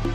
Good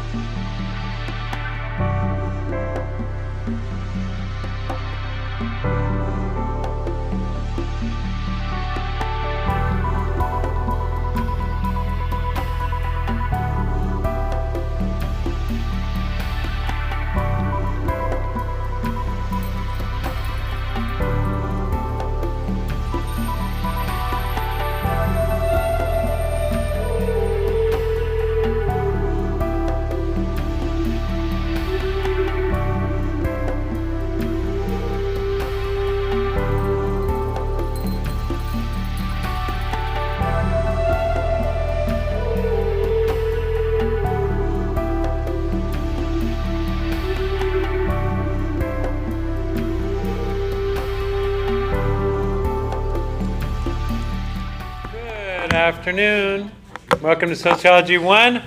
afternoon. Welcome to Sociology 1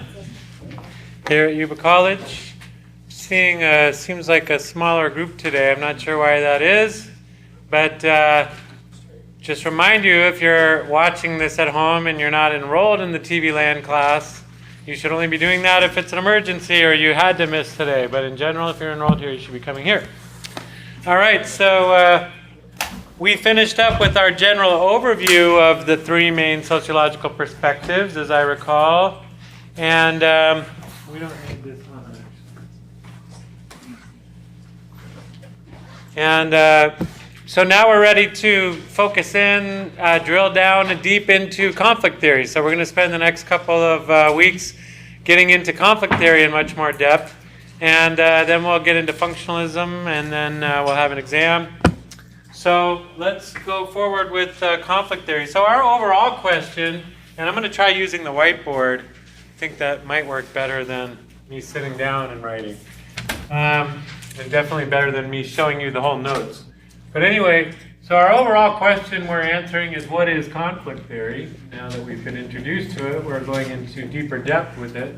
here at Yuba College. Seeing seems like a smaller group today. I'm not sure why that is, but just remind you, if you're watching this at home and you're not enrolled in the TV Land class, you should only be doing that if it's an emergency or you had to miss today. But in general, if you're enrolled here, you should be coming here. All right, so we finished up with our general overview of the three main sociological perspectives, as I recall. And we don't need this one, actually. And so now we're ready to focus in, drill down and deep into conflict theory. So we're going to spend the next couple of weeks getting into conflict theory in much more depth. And then we'll get into functionalism, and then we'll have an exam. So let's go forward with conflict theory. So our overall question, and I'm going to try using the whiteboard. I think that might work better than me sitting down and writing. And definitely better than me showing you the whole notes. But anyway, so our overall question we're answering is, what is conflict theory? Now that we've been introduced to it, we're going into deeper depth with it.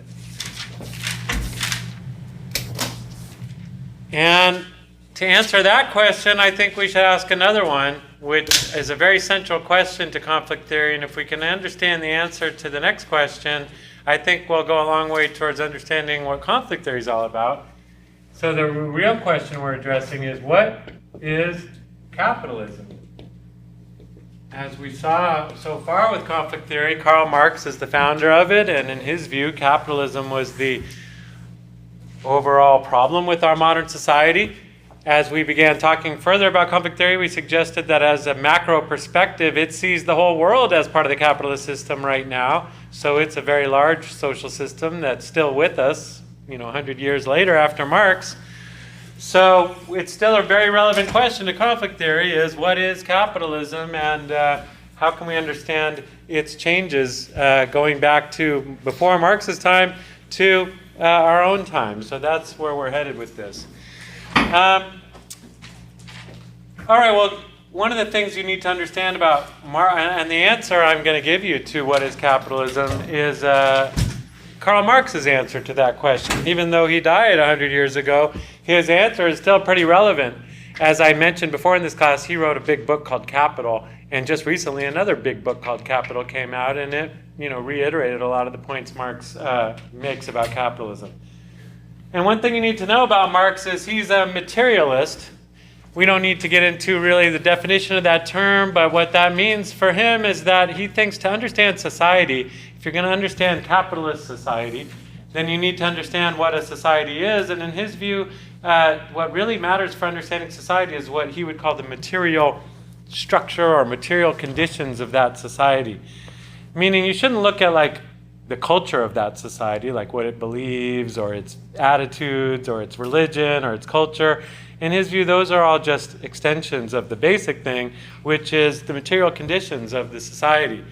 And to answer that question, I think we should ask another one, which is a very central question to conflict theory. And if we can understand the answer to the next question, I think we'll go a long way towards understanding what conflict theory is all about. So the real question we're addressing is, what is capitalism? As we saw so far with conflict theory, Karl Marx is the founder of it, and in his view, capitalism was the overall problem with our modern society. As we began talking further about conflict theory, we suggested that as a macro perspective, it sees the whole world as part of the capitalist system right now. So it's a very large social system that's still with us, 100 years later after Marx. So it's still a very relevant question to conflict theory, is what is capitalism, and how can we understand its changes going back to before Marx's time to our own time. So that's where we're headed with this. All right, well, one of the things you need to understand about and the answer I'm going to give you to what is capitalism is Karl Marx's answer to that question. Even though he died 100 years ago, his answer is still pretty relevant. As I mentioned before in this class, he wrote a big book called Capital, and just recently another big book called Capital came out, and it reiterated a lot of the points Marx makes about capitalism. And one thing you need to know about Marx is he's a materialist. We don't need to get into really the definition of that term, but what that means for him is that he thinks to understand society, if you're going to understand capitalist society, then you need to understand what a society is. And in his view, what really matters for understanding society is what he would call the material structure or material conditions of that society. Meaning you shouldn't look at like the culture of that society, like what it believes or its attitudes or its religion or its culture. In his view, those are all just extensions of the basic thing, which is the material conditions of the society.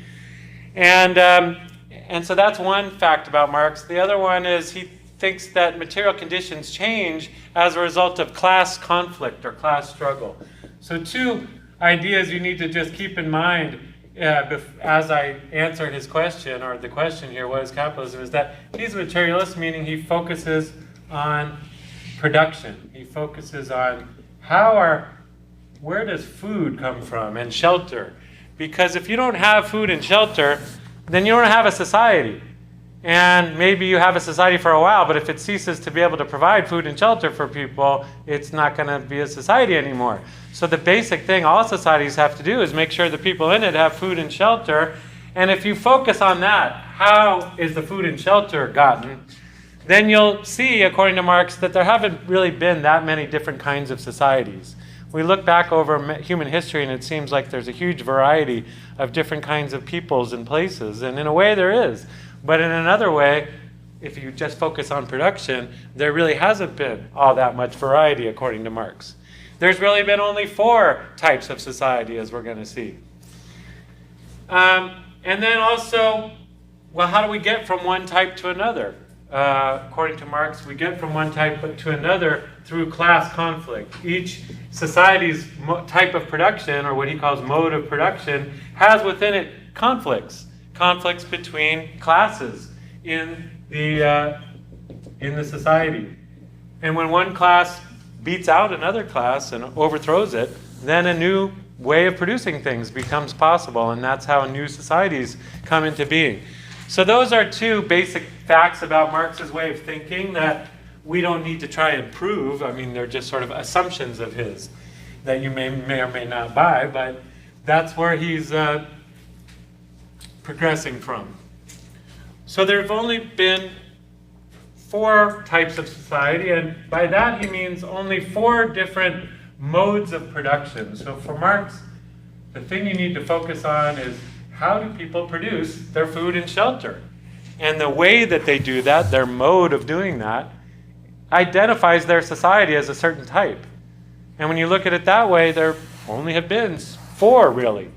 And so that's one fact about Marx. The other one is he thinks that material conditions change as a result of class conflict or class struggle. So two ideas you need to just keep in mind as I answer his question, or the question here, what is capitalism, is that he's a materialist, meaning he focuses on production. He focuses on where does food come from and shelter? Because if you don't have food and shelter, then you don't have a society. And maybe you have a society for a while, but if it ceases to be able to provide food and shelter for people, it's not going to be a society anymore. So the basic thing all societies have to do is make sure the people in it have food and shelter. And if you focus on that, how is the food and shelter gotten, then you'll see, according to Marx, that there haven't really been that many different kinds of societies. We look back over human history and it seems like there's a huge variety of different kinds of peoples and places. And in a way there is. But in another way, if you just focus on production, there really hasn't been all that much variety, according to Marx. There's really been only 4 types of society, as we're going to see. And then also, well, how do we get from one type to another? According to Marx, we get from one type to another through class conflict. Each society's type of production, or what he calls mode of production, has within it conflicts. Conflicts between classes in the society. And when one class beats out another class and overthrows it, then a new way of producing things becomes possible, and that's how new societies come into being. So those are 2 basic facts about Marx's way of thinking that we don't need to try and prove. I mean, they're just sort of assumptions of his that you may or may not buy, but that's where he's progressing from. So there have only been 4 types of society, and by that he means only 4 different modes of production. So for Marx, the thing you need to focus on is how do people produce their food and shelter? And the way that they do that, their mode of doing that, identifies their society as a certain type. And when you look at it that way, there only have been 4, really.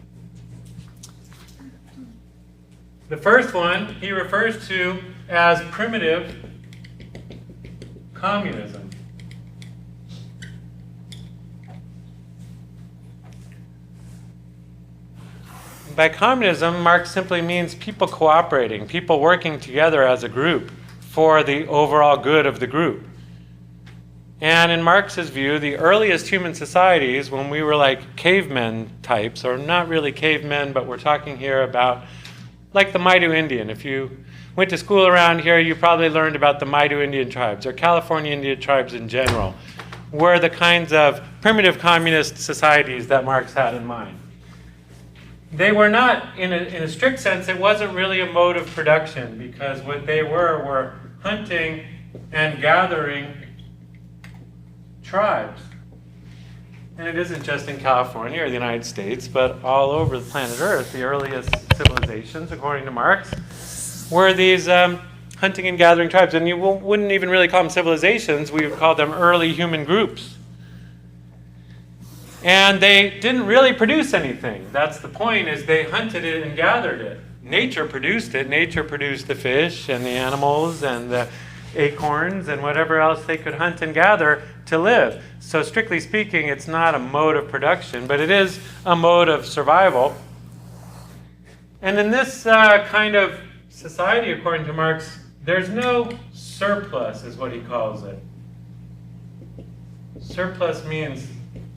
The first one he refers to as primitive communism. By communism, Marx simply means people cooperating, people working together as a group for the overall good of the group. And in Marx's view, the earliest human societies, when we were like cavemen types, or not really cavemen, but we're talking here about like the Maidu Indian. If you went to school around here, you probably learned about the Maidu Indian tribes, or California Indian tribes in general, were the kinds of primitive communist societies that Marx had in mind. They were not, in a strict sense, it wasn't really a mode of production, because what they were hunting and gathering tribes. And it isn't just in California or the United States, but all over the planet Earth. The earliest civilizations, according to Marx, were these hunting and gathering tribes. And you wouldn't even really call them civilizations, we would call them early human groups. And they didn't really produce anything. That's the point, is they hunted it and gathered it. Nature produced it. Nature produced the fish and the animals and the acorns and whatever else they could hunt and gather to live. So strictly speaking, it's not a mode of production, but it is a mode of survival. And in this kind of society, according to Marx, there's no surplus, is what he calls it. Surplus means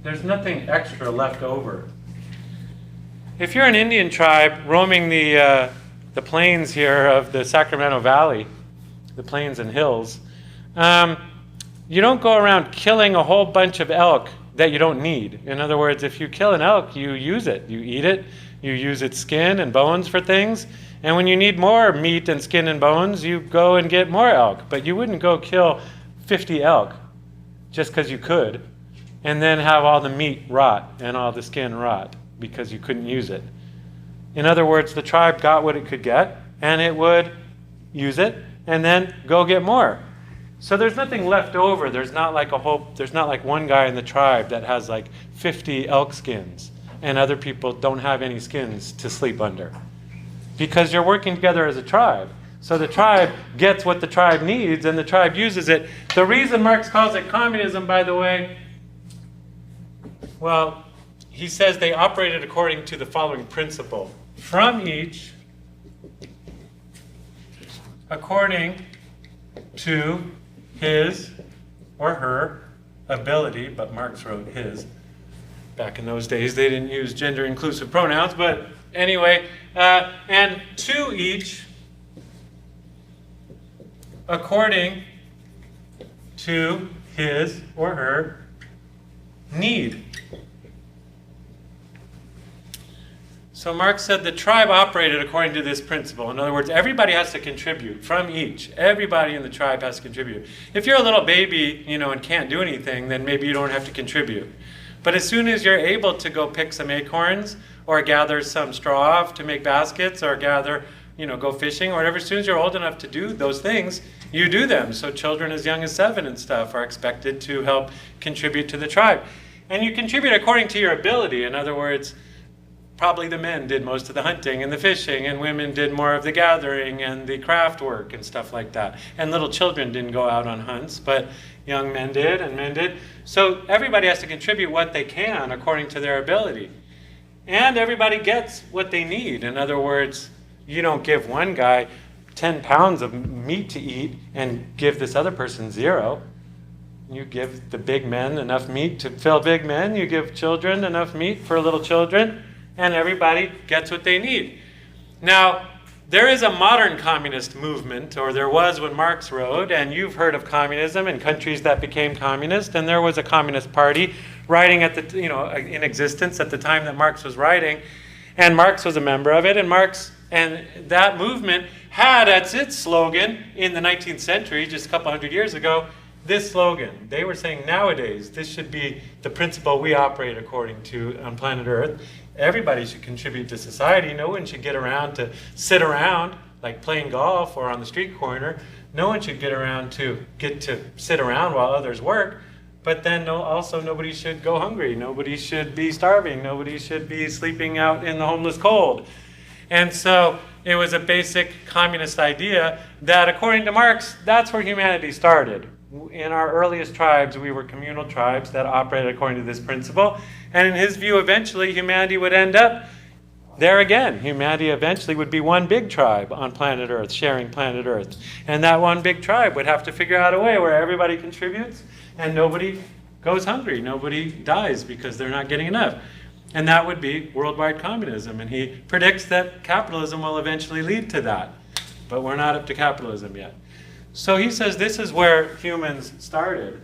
there's nothing extra left over. If you're an Indian tribe roaming the plains here of the Sacramento Valley, the plains and hills, you don't go around killing a whole bunch of elk that you don't need. In other words, if you kill an elk, you use it. You eat it. You use its skin and bones for things. And when you need more meat and skin and bones, you go and get more elk. But you wouldn't go kill 50 elk just because you could, and then have all the meat rot and all the skin rot because you couldn't use it. In other words, the tribe got what it could get, and it would use it, and then go get more. So there's nothing left over. There's not like one guy in the tribe that has like 50 elk skins, and other people don't have any skins to sleep under. Because you're working together as a tribe. So the tribe gets what the tribe needs, and the tribe uses it. The reason Marx calls it communism, by the way, well, he says they operated according to the following principle. From each, according to his or her ability, but Marx wrote his. Back in those days, they didn't use gender-inclusive pronouns, but anyway, and to each according to his or her need. So Marx said the tribe operated according to this principle. In other words, everybody has to contribute from each. Everybody in the tribe has to contribute. If you're a little baby, and can't do anything, then maybe you don't have to contribute. But as soon as you're able to go pick some acorns or gather some straw to make baskets or gather, go fishing or whatever, as soon as you're old enough to do those things, you do them. So children as young as 7 and stuff are expected to help contribute to the tribe. And you contribute according to your ability. In other words, probably the men did most of the hunting and the fishing, and women did more of the gathering and the craft work and stuff like that. And little children didn't go out on hunts, but young men did and men did. So everybody has to contribute what they can according to their ability. And everybody gets what they need. In other words, you don't give one guy 10 pounds of meat to eat and give this other person 0. You give the big men enough meat to fill big men. You give children enough meat for little children. And everybody gets what they need. Now, there is a modern communist movement, or there was when Marx wrote, and you've heard of communism and countries that became communist, and there was a communist party writing at the, in existence at the time that Marx was writing, and Marx was a member of it, and that movement had as its slogan in the 19th century, just a couple hundred years ago, this slogan. They were saying nowadays this should be the principle we operate according to on planet Earth. Everybody should contribute to society. No one should get around to sit around like playing golf or on the street corner. No one should get to sit around while others work. But then also nobody should go hungry. Nobody should be starving. Nobody should be sleeping out in the homeless cold. And so it was a basic communist idea that, according to Marx, that's where humanity started. In our earliest tribes, we were communal tribes that operated according to this principle. And in his view, eventually, humanity would end up there again. Humanity eventually would be one big tribe on planet Earth, sharing planet Earth. And that one big tribe would have to figure out a way where everybody contributes and nobody goes hungry. Nobody dies because they're not getting enough. And that would be worldwide communism. And he predicts that capitalism will eventually lead to that. But we're not up to capitalism yet. So he says this is where humans started.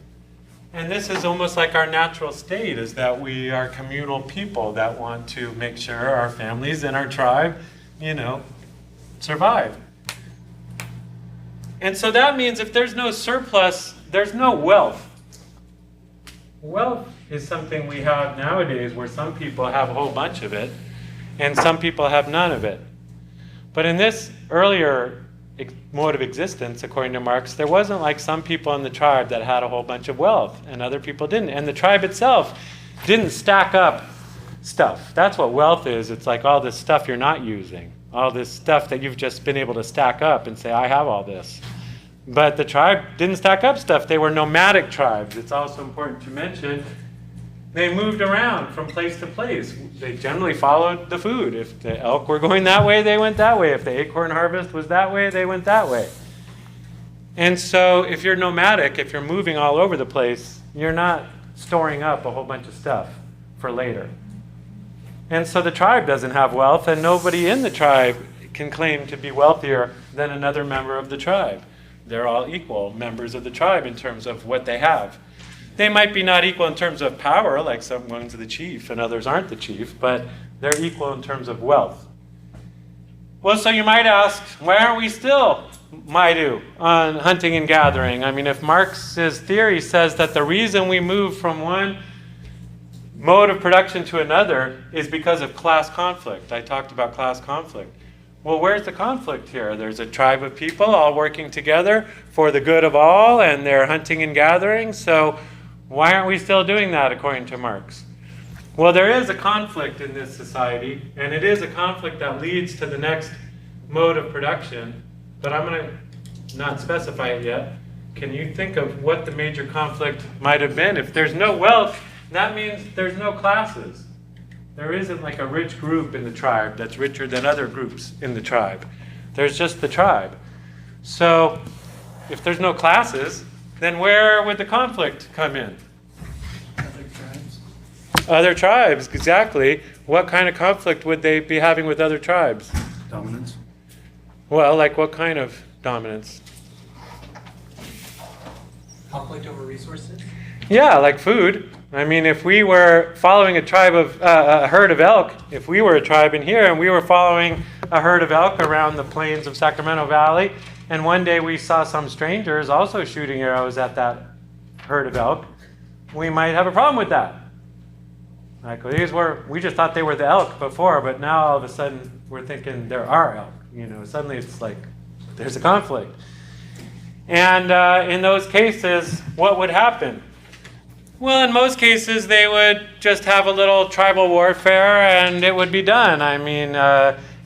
And this is almost like our natural state, is that we are communal people that want to make sure our families and our tribe, survive. And so that means if there's no surplus, there's no wealth. Wealth is something we have nowadays where some people have a whole bunch of it and some people have none of it. But in this earlier mode of existence, according to Marx, there wasn't like some people in the tribe that had a whole bunch of wealth and other people didn't. And the tribe itself didn't stack up stuff. That's what wealth is. It's like all this stuff you're not using, all this stuff that you've just been able to stack up and say, I have all this. But the tribe didn't stack up stuff. They were nomadic tribes. It's also important to mention they moved around from place to place. They generally followed the food. If the elk were going that way, they went that way. If the acorn harvest was that way, they went that way. And so if you're nomadic, if you're moving all over the place, you're not storing up a whole bunch of stuff for later. And so the tribe doesn't have wealth, and nobody in the tribe can claim to be wealthier than another member of the tribe. They're all equal members of the tribe in terms of what they have. They might be not equal in terms of power, like someone's the chief and others aren't the chief, but they're equal in terms of wealth. Well, so you might ask, why aren't we still Maidu on hunting and gathering? I mean, if Marx's theory says that the reason we move from one mode of production to another is because of class conflict. I talked about class conflict. Well, where's the conflict here? There's a tribe of people all working together for the good of all, and they're hunting and gathering, so why aren't we still doing that according to Marx? Well, there is a conflict in this society, and it is a conflict that leads to the next mode of production, but I'm going to not specify it yet. Can you think of what the major conflict might have been? If there's no wealth, that means there's no classes. There isn't like a rich group in the tribe that's richer than other groups in the tribe. There's just the tribe. So if there's no classes, then where would the conflict come in? Other tribes. Other tribes, exactly. What kind of conflict would they be having with other tribes? Dominance. Well, like what kind of dominance? Conflict over resources? Yeah, like food. I mean, if we were following a tribe of a herd of elk, if we were a tribe in here and we were following a herd of elk around the plains of Sacramento Valley, and one day we saw some strangers also shooting arrows at that herd of elk, we might have a problem with that. Like, we just thought they were the elk before, but now all of a sudden we're thinking there are elk. Suddenly it's like there's a conflict. And in those cases, what would happen? Well, in most cases, they would just have a little tribal warfare and it would be done. I mean,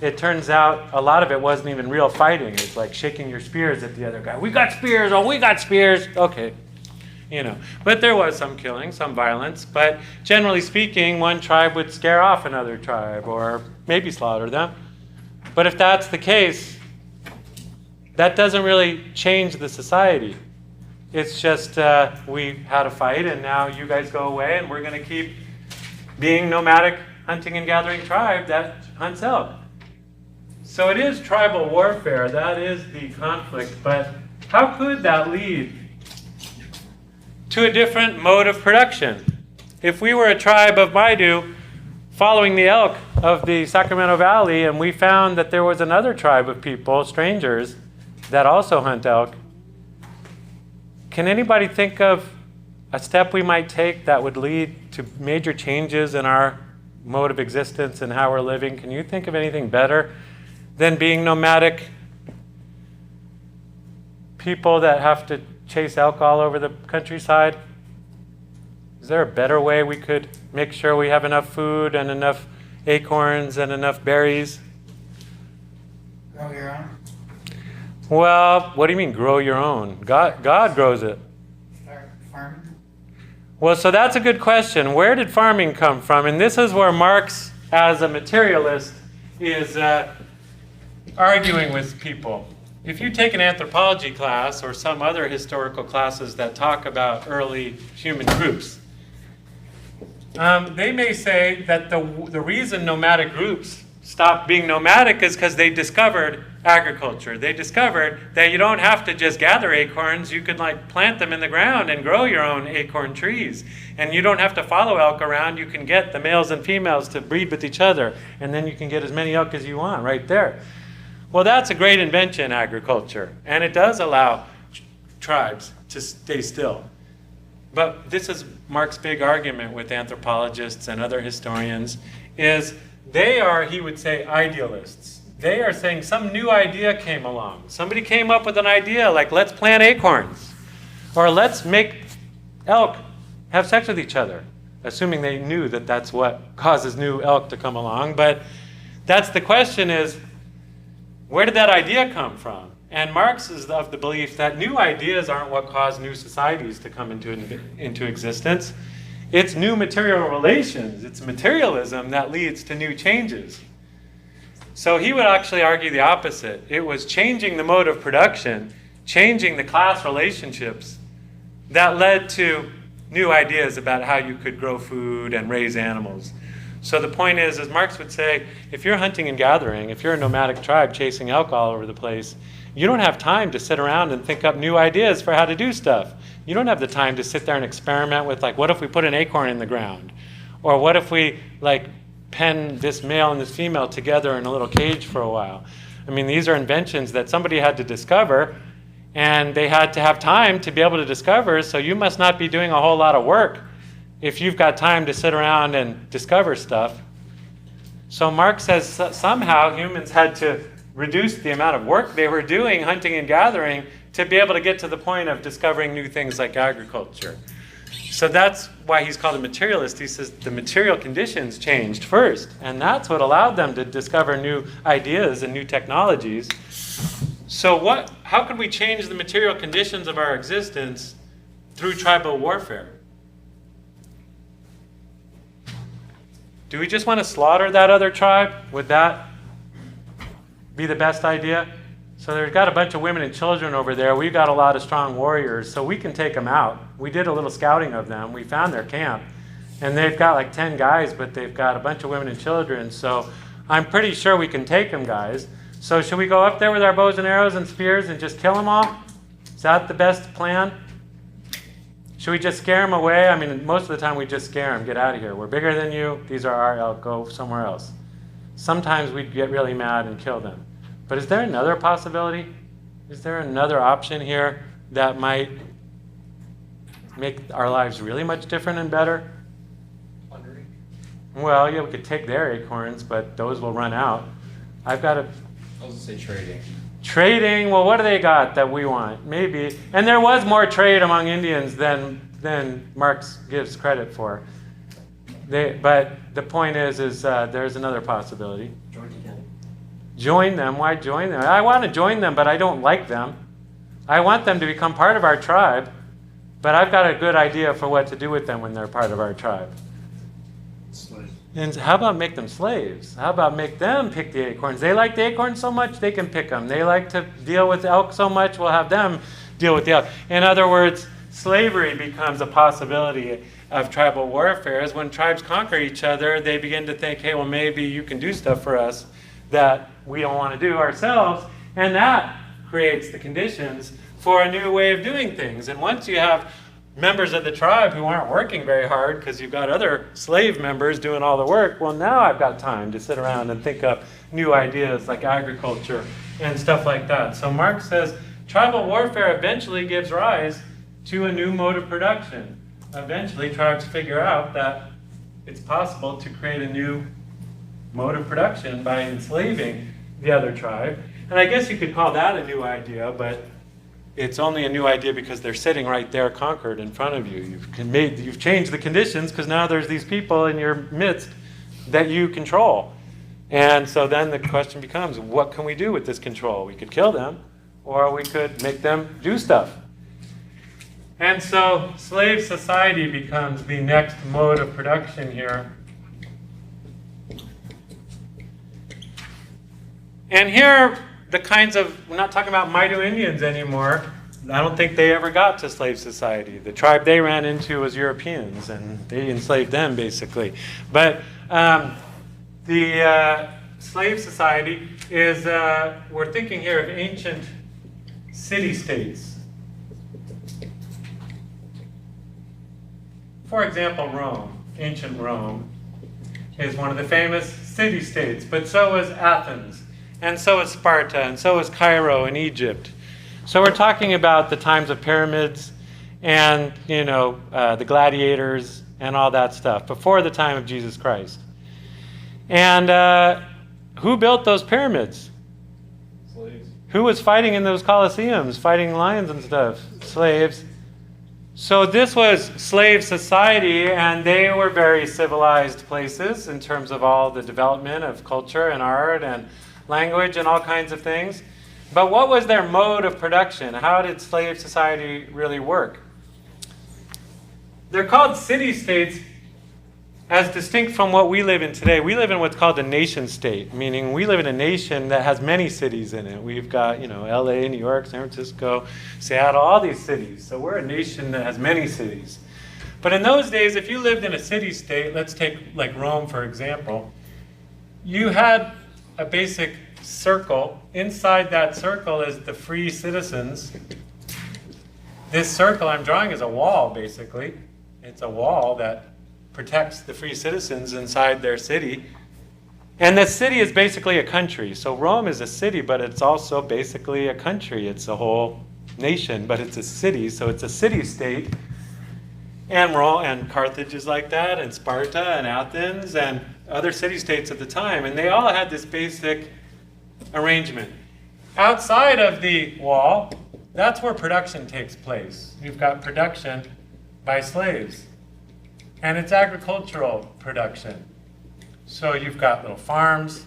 it turns out a lot of it wasn't even real fighting. It's like shaking your spears at the other guy. We got spears. Oh, we got spears. Okay. But there was some killing, some violence. But generally speaking, one tribe would scare off another tribe or maybe slaughter them. But if that's the case, that doesn't really change the society. It's just we had a fight and now you guys go away and we're going to keep being nomadic hunting and gathering tribe that hunts elk. So it is tribal warfare. That is the conflict. But how could that lead to a different mode of production? If we were a tribe of Maidu following the elk of the Sacramento Valley and we found that there was another tribe of people, strangers, that also hunt elk, can anybody think of a step we might take that would lead to major changes in our mode of existence and how we're living? Can you think of anything better than being nomadic people that have to chase elk all over the countryside? Is there a better way we could make sure we have enough food and enough acorns and enough berries? Grow your own? Well, what do you mean grow your own? God grows it. Start farming? Well, so that's a good question. Where did farming come from? And this is where Marx, as a materialist, is arguing with people. If you take an anthropology class or some other historical classes that talk about early human groups, they may say that the reason nomadic groups stopped being nomadic is because they discovered agriculture. They discovered that you don't have to just gather acorns. You could plant them in the ground and grow your own acorn trees. And you don't have to follow elk around. You can get the males and females to breed with each other. And then you can get as many elk as you want right there. Well, that's a great invention, agriculture. And it does allow tribes to stay still. But this is Marx's big argument with anthropologists and other historians, is they are, he would say, idealists. They are saying some new idea came along. Somebody came up with an idea like, let's plant acorns. Or let's make elk have sex with each other. Assuming they knew that that's what causes new elk to come along. But that's the question is, where did that idea come from? And Marx is of the belief that new ideas aren't what cause new societies to come into existence. It's new material relations. It's materialism that leads to new changes. So he would actually argue the opposite. It was changing the mode of production, changing the class relationships that led to new ideas about how you could grow food and raise animals. So the point is, as Marx would say, if you're hunting and gathering, if you're a nomadic tribe chasing elk all over the place, you don't have time to sit around and think up new ideas for how to do stuff. You don't have the time to sit there and experiment with, what if we put an acorn in the ground? Or what if we, pen this male and this female together in a little cage for a while? I mean, these are inventions that somebody had to discover, and they had to have time to be able to discover, so you must not be doing a whole lot of work if you've got time to sit around and discover stuff. So Marx says somehow humans had to reduce the amount of work they were doing hunting and gathering to be able to get to the point of discovering new things like agriculture. So that's why he's called a materialist. He says the material conditions changed first, and that's what allowed them to discover new ideas and new technologies. So how could we change the material conditions of our existence through tribal warfare? Do we just want to slaughter that other tribe? Would that be the best idea? So there's got a bunch of women and children over there. We've got a lot of strong warriors, so we can take them out. We did a little scouting of them. We found their camp, and they've got 10 guys, but they've got a bunch of women and children, so I'm pretty sure we can take them, guys. So should we go up there with our bows and arrows and spears and just kill them all? Is that the best plan? Should we just scare them away? I mean, most of the time we just scare them. Get out of here. We're bigger than you. These are our elk. Go somewhere else. Sometimes we'd get really mad and kill them. But is there another possibility? Is there another option here that might make our lives really much different and better? Plundering? Well, yeah, we could take their acorns, but those will run out. I've got to... I was going to say trading. Trading, well, what do they got that we want? Maybe. And there was more trade among Indians than Marx gives credit for. But the point is there's another possibility. Join together. Join them? Why join them? I want to join them, but I don't like them. I want them to become part of our tribe, but I've got a good idea for what to do with them when they're part of our tribe. Slaves. And how about make them slaves? How about make them pick the acorns? They like the acorns so much, they can pick them. They like to deal with elk so much, we'll have them deal with the elk. In other words, slavery becomes a possibility of tribal warfare. As when tribes conquer each other, they begin to think, hey, well, maybe you can do stuff for us that we don't want to do ourselves. And that creates the conditions for a new way of doing things. And once you have members of the tribe who aren't working very hard because you've got other slave members doing all the work, well, now I've got time to sit around and think up new ideas like agriculture and stuff like that. So Marx says tribal warfare eventually gives rise to a new mode of production. Eventually, tribes figure out that it's possible to create a new mode of production by enslaving the other tribe. And I guess you could call that a new idea, but it's only a new idea because they're sitting right there conquered in front of you. You've changed the conditions because now there's these people in your midst that you control. And so then the question becomes, what can we do with this control? We could kill them, or we could make them do stuff. And so slave society becomes the next mode of production here. And here, the kinds of, we're not talking about Maidu Indians anymore. I don't think they ever got to slave society. The tribe they ran into was Europeans, and they enslaved them, basically. But the slave society is, we're thinking here of ancient city-states. For example, Rome, ancient Rome, is one of the famous city-states, but so is Athens, and so is Sparta, and so is Cairo in Egypt. So we're talking about the times of pyramids and, the gladiators and all that stuff, before the time of Jesus Christ. And who built those pyramids? Slaves. Who was fighting in those colosseums, fighting lions and stuff? Slaves. So this was slave society, and they were very civilized places in terms of all the development of culture and art and language and all kinds of things. But what was their mode of production? How did slave society really work? They're called city-states as distinct from what we live in today. We live in what's called a nation-state, meaning we live in a nation that has many cities in it. We've got, LA, New York, San Francisco, Seattle, all these cities. So we're a nation that has many cities. But in those days, if you lived in a city-state, let's take like Rome, for example, you had a basic circle. Inside that circle is the free citizens. This circle I'm drawing is a wall, basically. It's a wall that protects the free citizens inside their city. And the city is basically a country. So Rome is a city, but it's also basically a country. It's a whole nation, but it's a city, so it's a city-state. And Rome and Carthage is like that, and Sparta and Athens and other city-states at the time. And they all had this basic arrangement. Outside of the wall, that's where production takes place. You've got production by slaves. And it's agricultural production. So you've got little farms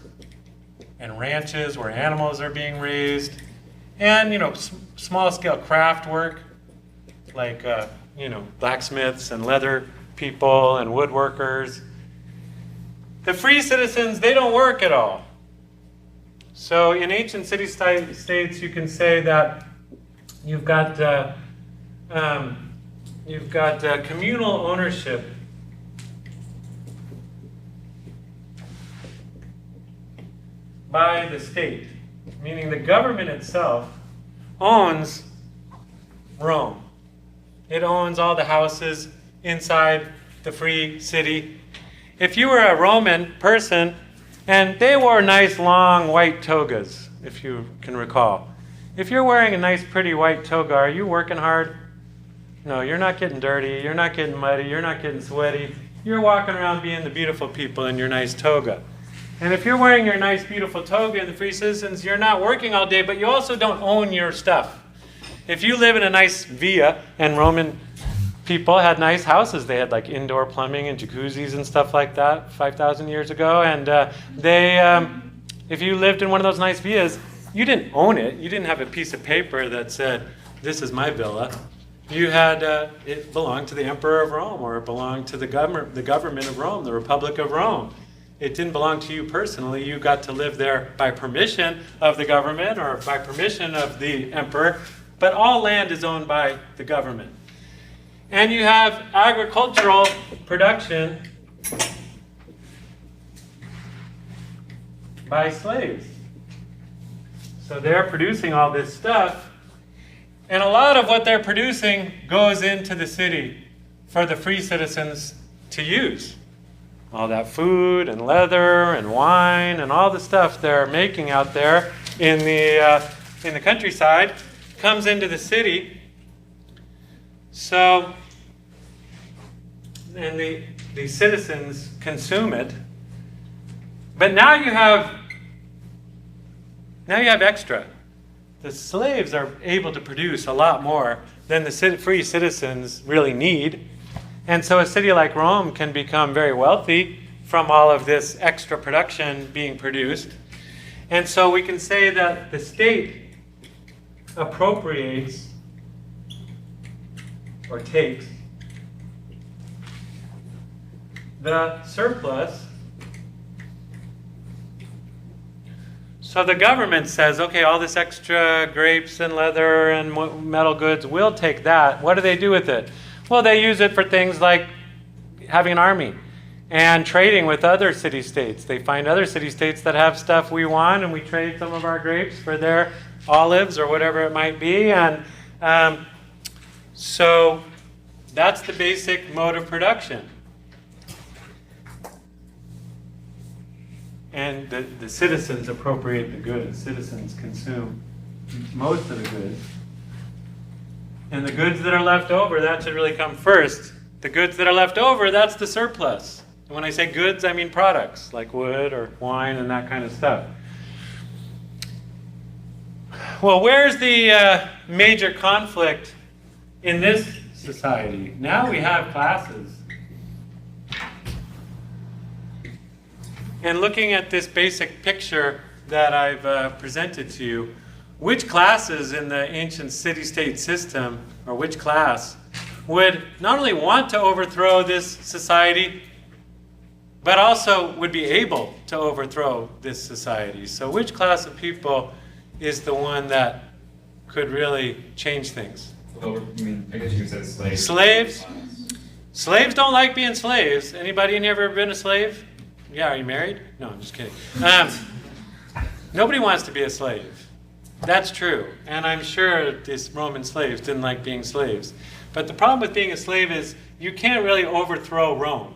and ranches where animals are being raised, and small-scale craft work, like blacksmiths and leather people and woodworkers. The free citizens, they don't work at all. So in ancient city-states, you can say that you've got communal ownership by the state, meaning the government itself owns Rome. It owns all the houses inside the free city. If you were a Roman person, and they wore nice long white togas, if you can recall. If you're wearing a nice pretty white toga, are you working hard? No, you're not getting dirty, you're not getting muddy, you're not getting sweaty. You're walking around being the beautiful people in your nice toga. And if you're wearing your nice beautiful toga in the free citizens, you're not working all day, but you also don't own your stuff. If you live in a nice villa, and Roman people had nice houses, they had like indoor plumbing and jacuzzis and stuff like that 5,000 years ago, and if you lived in one of those nice villas, you didn't own it. You didn't have a piece of paper that said, this is my villa. You had, it belonged to the Emperor of Rome, or it belonged to the government of Rome, the Republic of Rome. It didn't belong to you personally. You got to live there by permission of the government or by permission of the emperor, but all land is owned by the government. And you have agricultural production by slaves. So they're producing all this stuff, and a lot of what they're producing goes into the city for the free citizens to use. All that food and leather and wine and all the stuff they're making out there in the countryside comes into the city. So, and the citizens consume it. But now you have extra. The slaves are able to produce a lot more than the free citizens really need. And so a city like Rome can become very wealthy from all of this extra production being produced. And so we can say that the state appropriates or takes the surplus. So the government says, okay, all this extra grapes and leather and metal goods, we'll take that. What do they do with it? Well, they use it for things like having an army and trading with other city-states. They find other city-states that have stuff we want, and we trade some of our grapes for their olives or whatever it might be. And so that's the basic mode of production. And the citizens appropriate the goods. Citizens consume most of the goods. And the goods that are left over, that should really come first. The goods that are left over, that's the surplus. And when I say goods, I mean products, like wood or wine and that kind of stuff. Well, where's the major conflict in this society? Now we have classes. And looking at this basic picture that I've presented to you, which classes in the ancient city-state system, or which class, would not only want to overthrow this society, but also would be able to overthrow this society? So which class of people is the one that could really change things? Well, I mean, I guess you could say slaves. Slaves? Slaves don't like being slaves. Anybody in here ever been a slave? Yeah, are you married? No, I'm just kidding. Nobody wants to be a slave. That's true. And I'm sure these Roman slaves didn't like being slaves. But the problem with being a slave is you can't really overthrow Rome.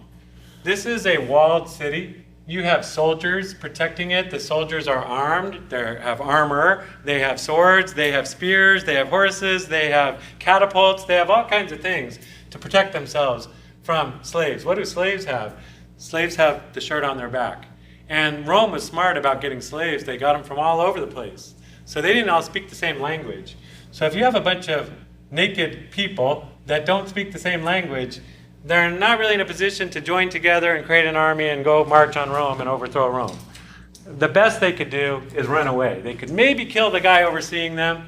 This is a walled city. You have soldiers protecting it. The soldiers are armed. They have armor. They have swords. They have spears. They have horses. They have catapults. They have all kinds of things to protect themselves from slaves. What do slaves have? Slaves have the shirt on their back. And Rome was smart about getting slaves. They got them from all over the place. So they didn't all speak the same language. So if you have a bunch of naked people that don't speak the same language, they're not really in a position to join together and create an army and go march on Rome and overthrow Rome. The best they could do is run away. They could maybe kill the guy overseeing them.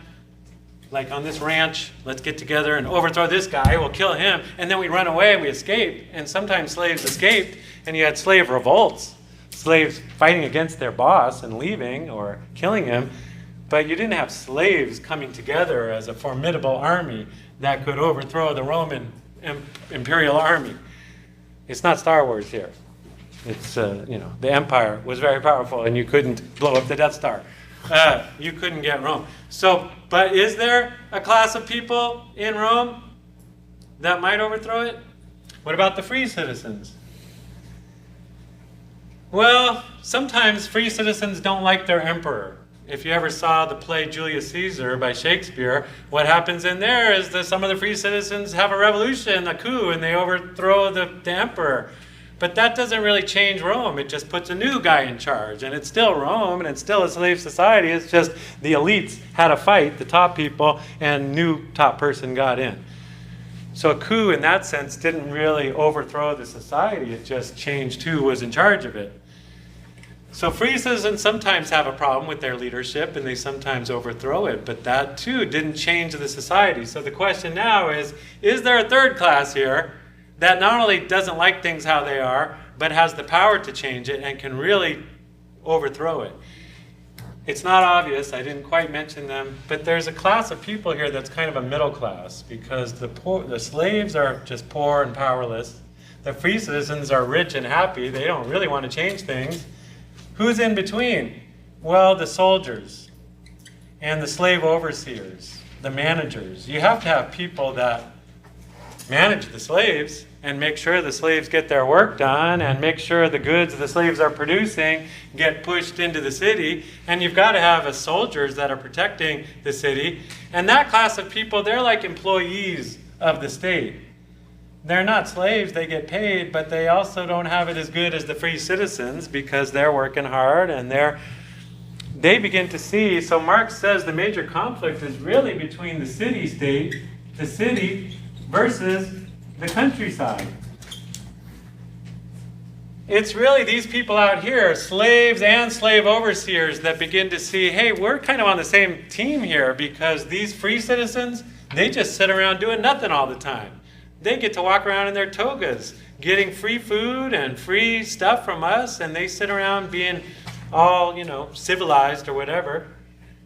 Like on this ranch, let's get together and overthrow this guy, we'll kill him, and then we run away, we escape. And sometimes slaves escaped, and you had slave revolts. Slaves fighting against their boss and leaving or killing him. But you didn't have slaves coming together as a formidable army that could overthrow the Roman imperial army. It's not Star Wars here. It's, the empire was very powerful and you couldn't blow up the Death Star. You couldn't get Rome. So, but is there a class of people in Rome that might overthrow it? What about the free citizens? Well, sometimes free citizens don't like their emperor. If you ever saw the play Julius Caesar by Shakespeare, what happens in there is that some of the free citizens have a revolution, a coup, and they overthrow the emperor. But that doesn't really change Rome. It just puts a new guy in charge. And it's still Rome, and it's still a slave society. It's just the elites had a fight, the top people, and new top person got in. So a coup in that sense didn't really overthrow the society. It just changed who was in charge of it. So free citizens sometimes have a problem with their leadership, and they sometimes overthrow it. But that too didn't change the society. So the question now is there a third class here that not only doesn't like things how they are, but has the power to change it and can really overthrow it? It's not obvious, I didn't quite mention them, but there's a class of people here that's kind of a middle class, because the slaves are just poor and powerless. The free citizens are rich and happy. They don't really want to change things. Who's in between? Well, the soldiers and the slave overseers, the managers. You have to have people that manage the slaves and make sure the slaves get their work done and make sure the goods the slaves are producing get pushed into the city. And you've got to have soldiers that are protecting the city. And that class of people, they're like employees of the state. They're not slaves, they get paid, but they also don't have it as good as the free citizens because they're working hard and they begin to see. So Marx says the major conflict is really between the city-state, the city, versus the countryside. It's really these people out here, slaves and slave overseers, that begin to see, hey, we're kind of on the same team here, because these free citizens, they just sit around doing nothing all the time. They get to walk around in their togas, getting free food and free stuff from us, and they sit around being all, civilized or whatever.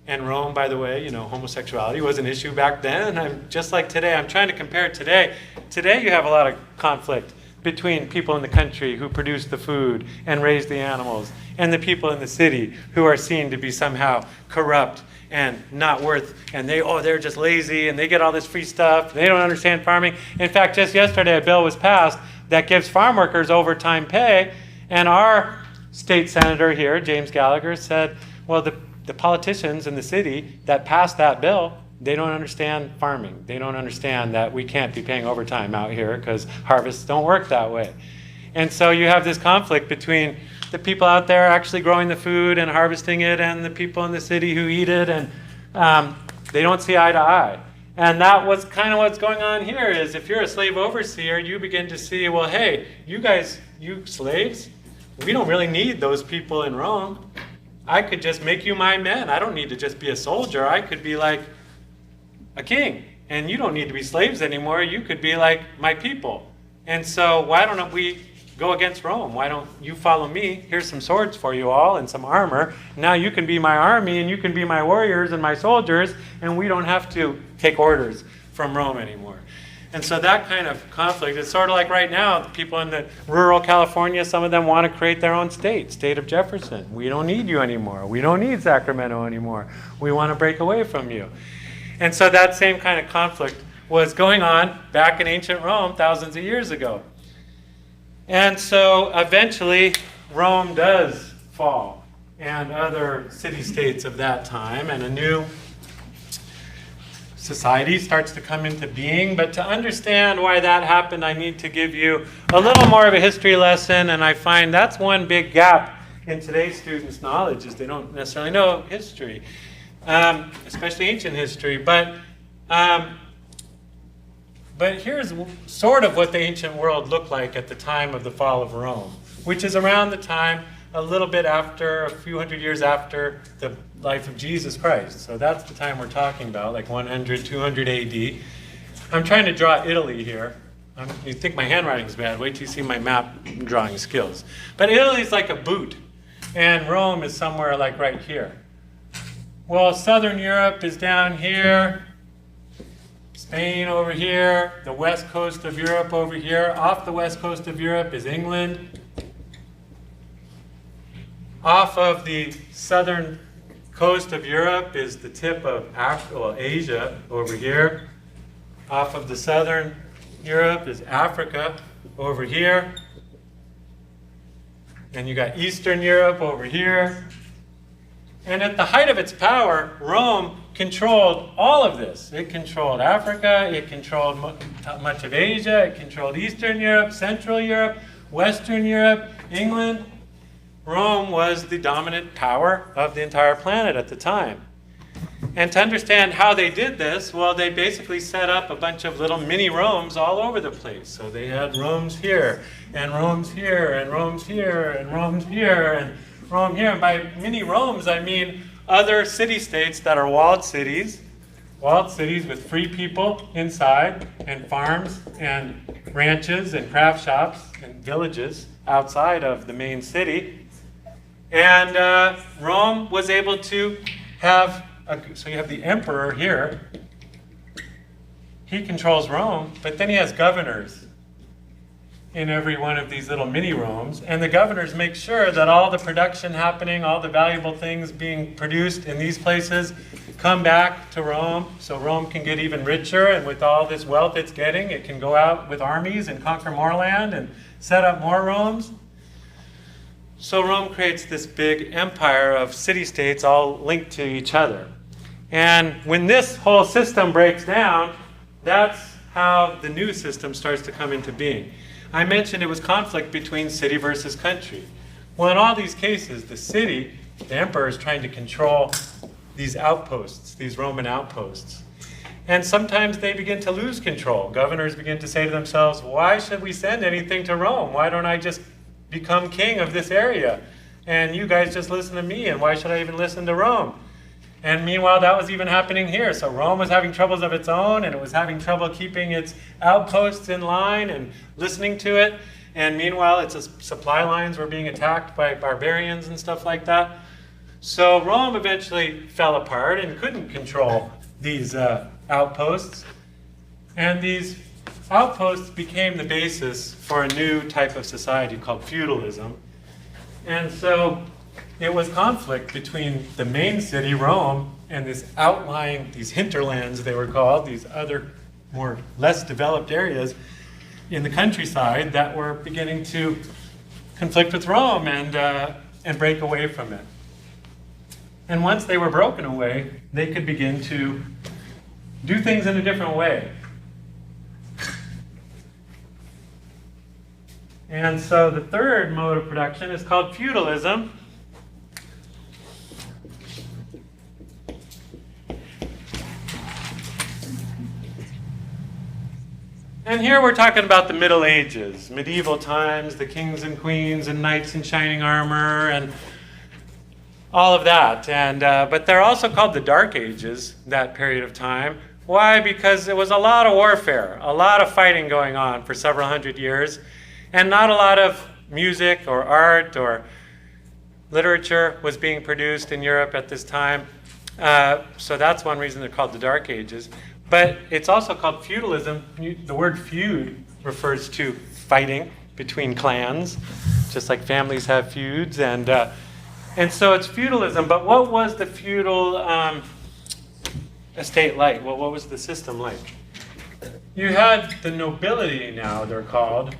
And Rome, by the way, homosexuality was an issue back then. Just like today, I'm trying to compare it today. Today you have a lot of conflict between people in the country who produce the food and raise the animals, and the people in the city who are seen to be somehow corrupt and not worth, and they're just lazy, and they get all this free stuff. They don't understand farming. In fact, just yesterday a bill was passed that gives farm workers overtime pay, and our state senator here, James Gallagher, said, well, the politicians in the city that passed that bill, they don't understand farming. They don't understand that we can't be paying overtime out here because harvests don't work that way. And so you have this conflict between the people out there actually growing the food and harvesting it and the people in the city who eat it, and they don't see eye to eye. And that was kind of what's going on here, is if you're a slave overseer, you begin to see, well, hey, you guys, you slaves, we don't really need those people in Rome. I could just make you my men. I don't need to just be a soldier. I could be like a king. And you don't need to be slaves anymore. You could be like my people. And so why don't we go against Rome? Why don't you follow me? Here's some swords for you all and some armor. Now you can be my army and you can be my warriors and my soldiers, and we don't have to take orders from Rome anymore. And so that kind of conflict, it's sort of like right now, the people in the rural California, some of them want to create their own state of Jefferson. We don't need you anymore. We don't need Sacramento anymore. We want to break away from you. And so that same kind of conflict was going on back in ancient Rome thousands of years ago. And so eventually Rome does fall, and other city-states of that time, and a new society starts to come into being. But to understand why that happened, I need to give you a little more of a history lesson, and I find that's one big gap in today's students' knowledge, is they don't necessarily know history, especially ancient history. But here's sort of what the ancient world looked like at the time of the fall of Rome, which is around the time, a little bit after, a few hundred years after the life of Jesus Christ. So that's the time we're talking about, like 100, 200 AD. I'm trying to draw Italy here. You think my handwriting's bad, wait till you see my map drawing skills. But Italy's like a boot, and Rome is somewhere like right here. Well, Southern Europe is down here, Spain over here, the west coast of Europe over here. Off the west coast of Europe is England. Off of the southern coast of Europe is the tip of Asia over here. Off of the southern Europe is Africa over here. And you got Eastern Europe over here. And at the height of its power, Rome controlled all of this. It controlled Africa, it controlled much of Asia, it controlled Eastern Europe, Central Europe, Western Europe, England. Rome was the dominant power of the entire planet at the time. And to understand how they did this, well, they basically set up a bunch of little mini Romes all over the place. So they had Romes here, and Romes here, and Romes here, and Romes here, and Rome here. And by mini Romes, I mean other city-states that are walled cities with free people inside, and farms, and ranches, and craft shops, and villages outside of the main city. And Rome was able to have, so you have the emperor here. He controls Rome, but then he has governors in every one of these little mini Romes. And the governors make sure that all the production happening, all the valuable things being produced in these places come back to Rome, so Rome can get even richer. And with all this wealth it's getting, it can go out with armies and conquer more land and set up more Romes. So Rome creates this big empire of city-states all linked to each other. And when this whole system breaks down, that's how the new system starts to come into being. I mentioned it was conflict between city versus country. Well, in all these cases, the city, the emperor is trying to control these outposts, these Roman outposts. And sometimes they begin to lose control. Governors begin to say to themselves, why should we send anything to Rome? Why don't I just become king of this area? And you guys just listen to me, and why should I even listen to Rome? And meanwhile, that was even happening here. So Rome was having troubles of its own, and it was having trouble keeping its outposts in line and listening to it. And meanwhile, its supply lines were being attacked by barbarians and stuff like that. So Rome eventually fell apart and couldn't control these outposts. And these outposts became the basis for a new type of society called feudalism. And so it was conflict between the main city, Rome, and this outlying, these hinterlands they were called, these other more less developed areas in the countryside that were beginning to conflict with Rome and break away from it. And once they were broken away, they could begin to do things in a different way. And so the third mode of production is called feudalism. And here we're talking about the Middle Ages, medieval times, the kings and queens and knights in shining armor and all of that. And but they're also called the Dark Ages, that period of time. Why? Because there was a lot of warfare, a lot of fighting going on for several hundred years, and not a lot of music or art or literature was being produced in Europe at this time. So that's one reason they're called the Dark Ages. But it's also called feudalism. The word feud refers to fighting between clans, just like families have feuds. And so it's feudalism. But what was the feudal estate like? Well, what was the system like? You had the nobility now, they're called.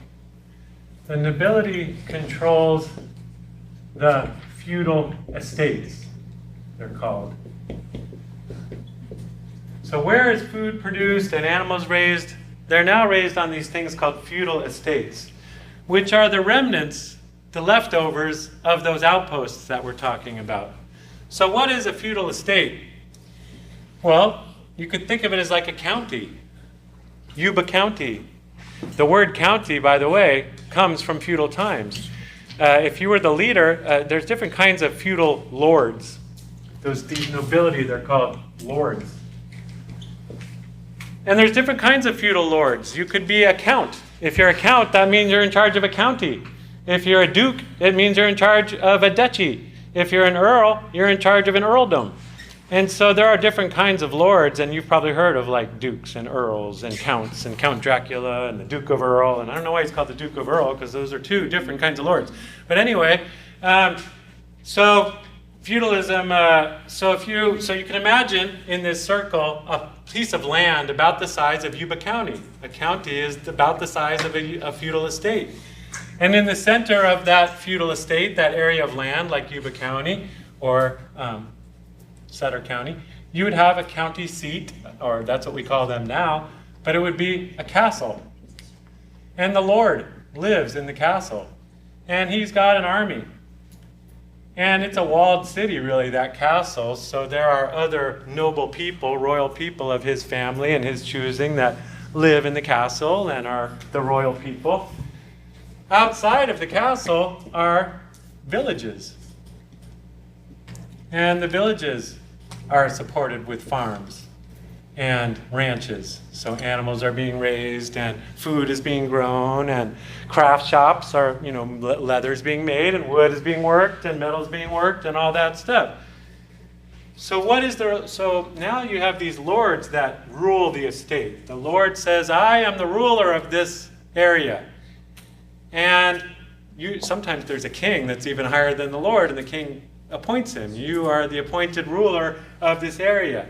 The nobility controls the feudal estates, they're called. So where is food produced and animals raised? They're now raised on these things called feudal estates, which are the remnants, the leftovers of those outposts that we're talking about. So what is a feudal estate? Well, you could think of it as like a county, Yuba County. The word county, by the way, comes from feudal times. If you were the leader, there's different kinds of feudal lords. These nobility, they're called lords. And there's different kinds of feudal lords. You could be a count. If you're a count, that means you're in charge of a county. If you're a duke, it means you're in charge of a duchy. If you're an earl, you're in charge of an earldom. And so there are different kinds of lords, and you've probably heard of like dukes and earls and counts and Count Dracula and the Duke of Earl. And I don't know why he's called the Duke of Earl, because those are two different kinds of lords. But anyway, so Feudalism, so you can imagine in this circle a piece of land about the size of Yuba County. A county is about the size of a feudal estate. And in the center of that feudal estate, that area of land like Yuba County or Sutter County, you would have a county seat, or that's what we call them now, but it would be a castle. And the Lord lives in the castle. And he's got an army. And it's a walled city, really, that castle. So there are other noble people, royal people of his family and his choosing that live in the castle and are the royal people. Outside of the castle are villages. And the villages are supported with farms and ranches. So animals are being raised and food is being grown and craft shops are, leather's being made and wood is being worked and metal's being worked and all that stuff. So now you have these lords that rule the estate. The Lord says, I am the ruler of this area. And sometimes there's a king that's even higher than the Lord and the king appoints him. You are the appointed ruler of this area.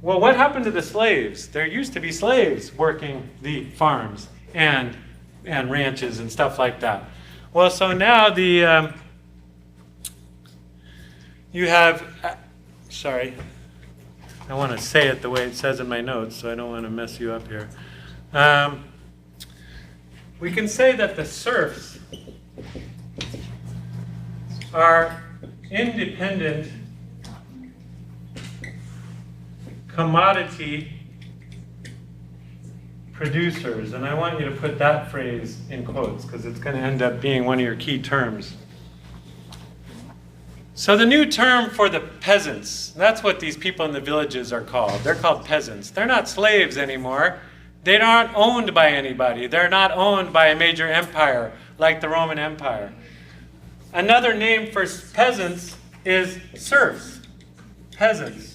Well, what happened to the slaves? There used to be slaves working the farms and ranches and stuff like that. Well, so now you have, sorry, I want to say it the way it says in my notes, so I don't want to mess you up here. We can say that the serfs are independent commodity producers, and I want you to put that phrase in quotes because it's going to end up being one of your key terms. So the new term for the peasants, that's what these people in the villages are called. They're called peasants. They're not slaves anymore. They aren't owned by anybody. They're not owned by a major empire like the Roman Empire. Another name for peasants is serfs, peasants.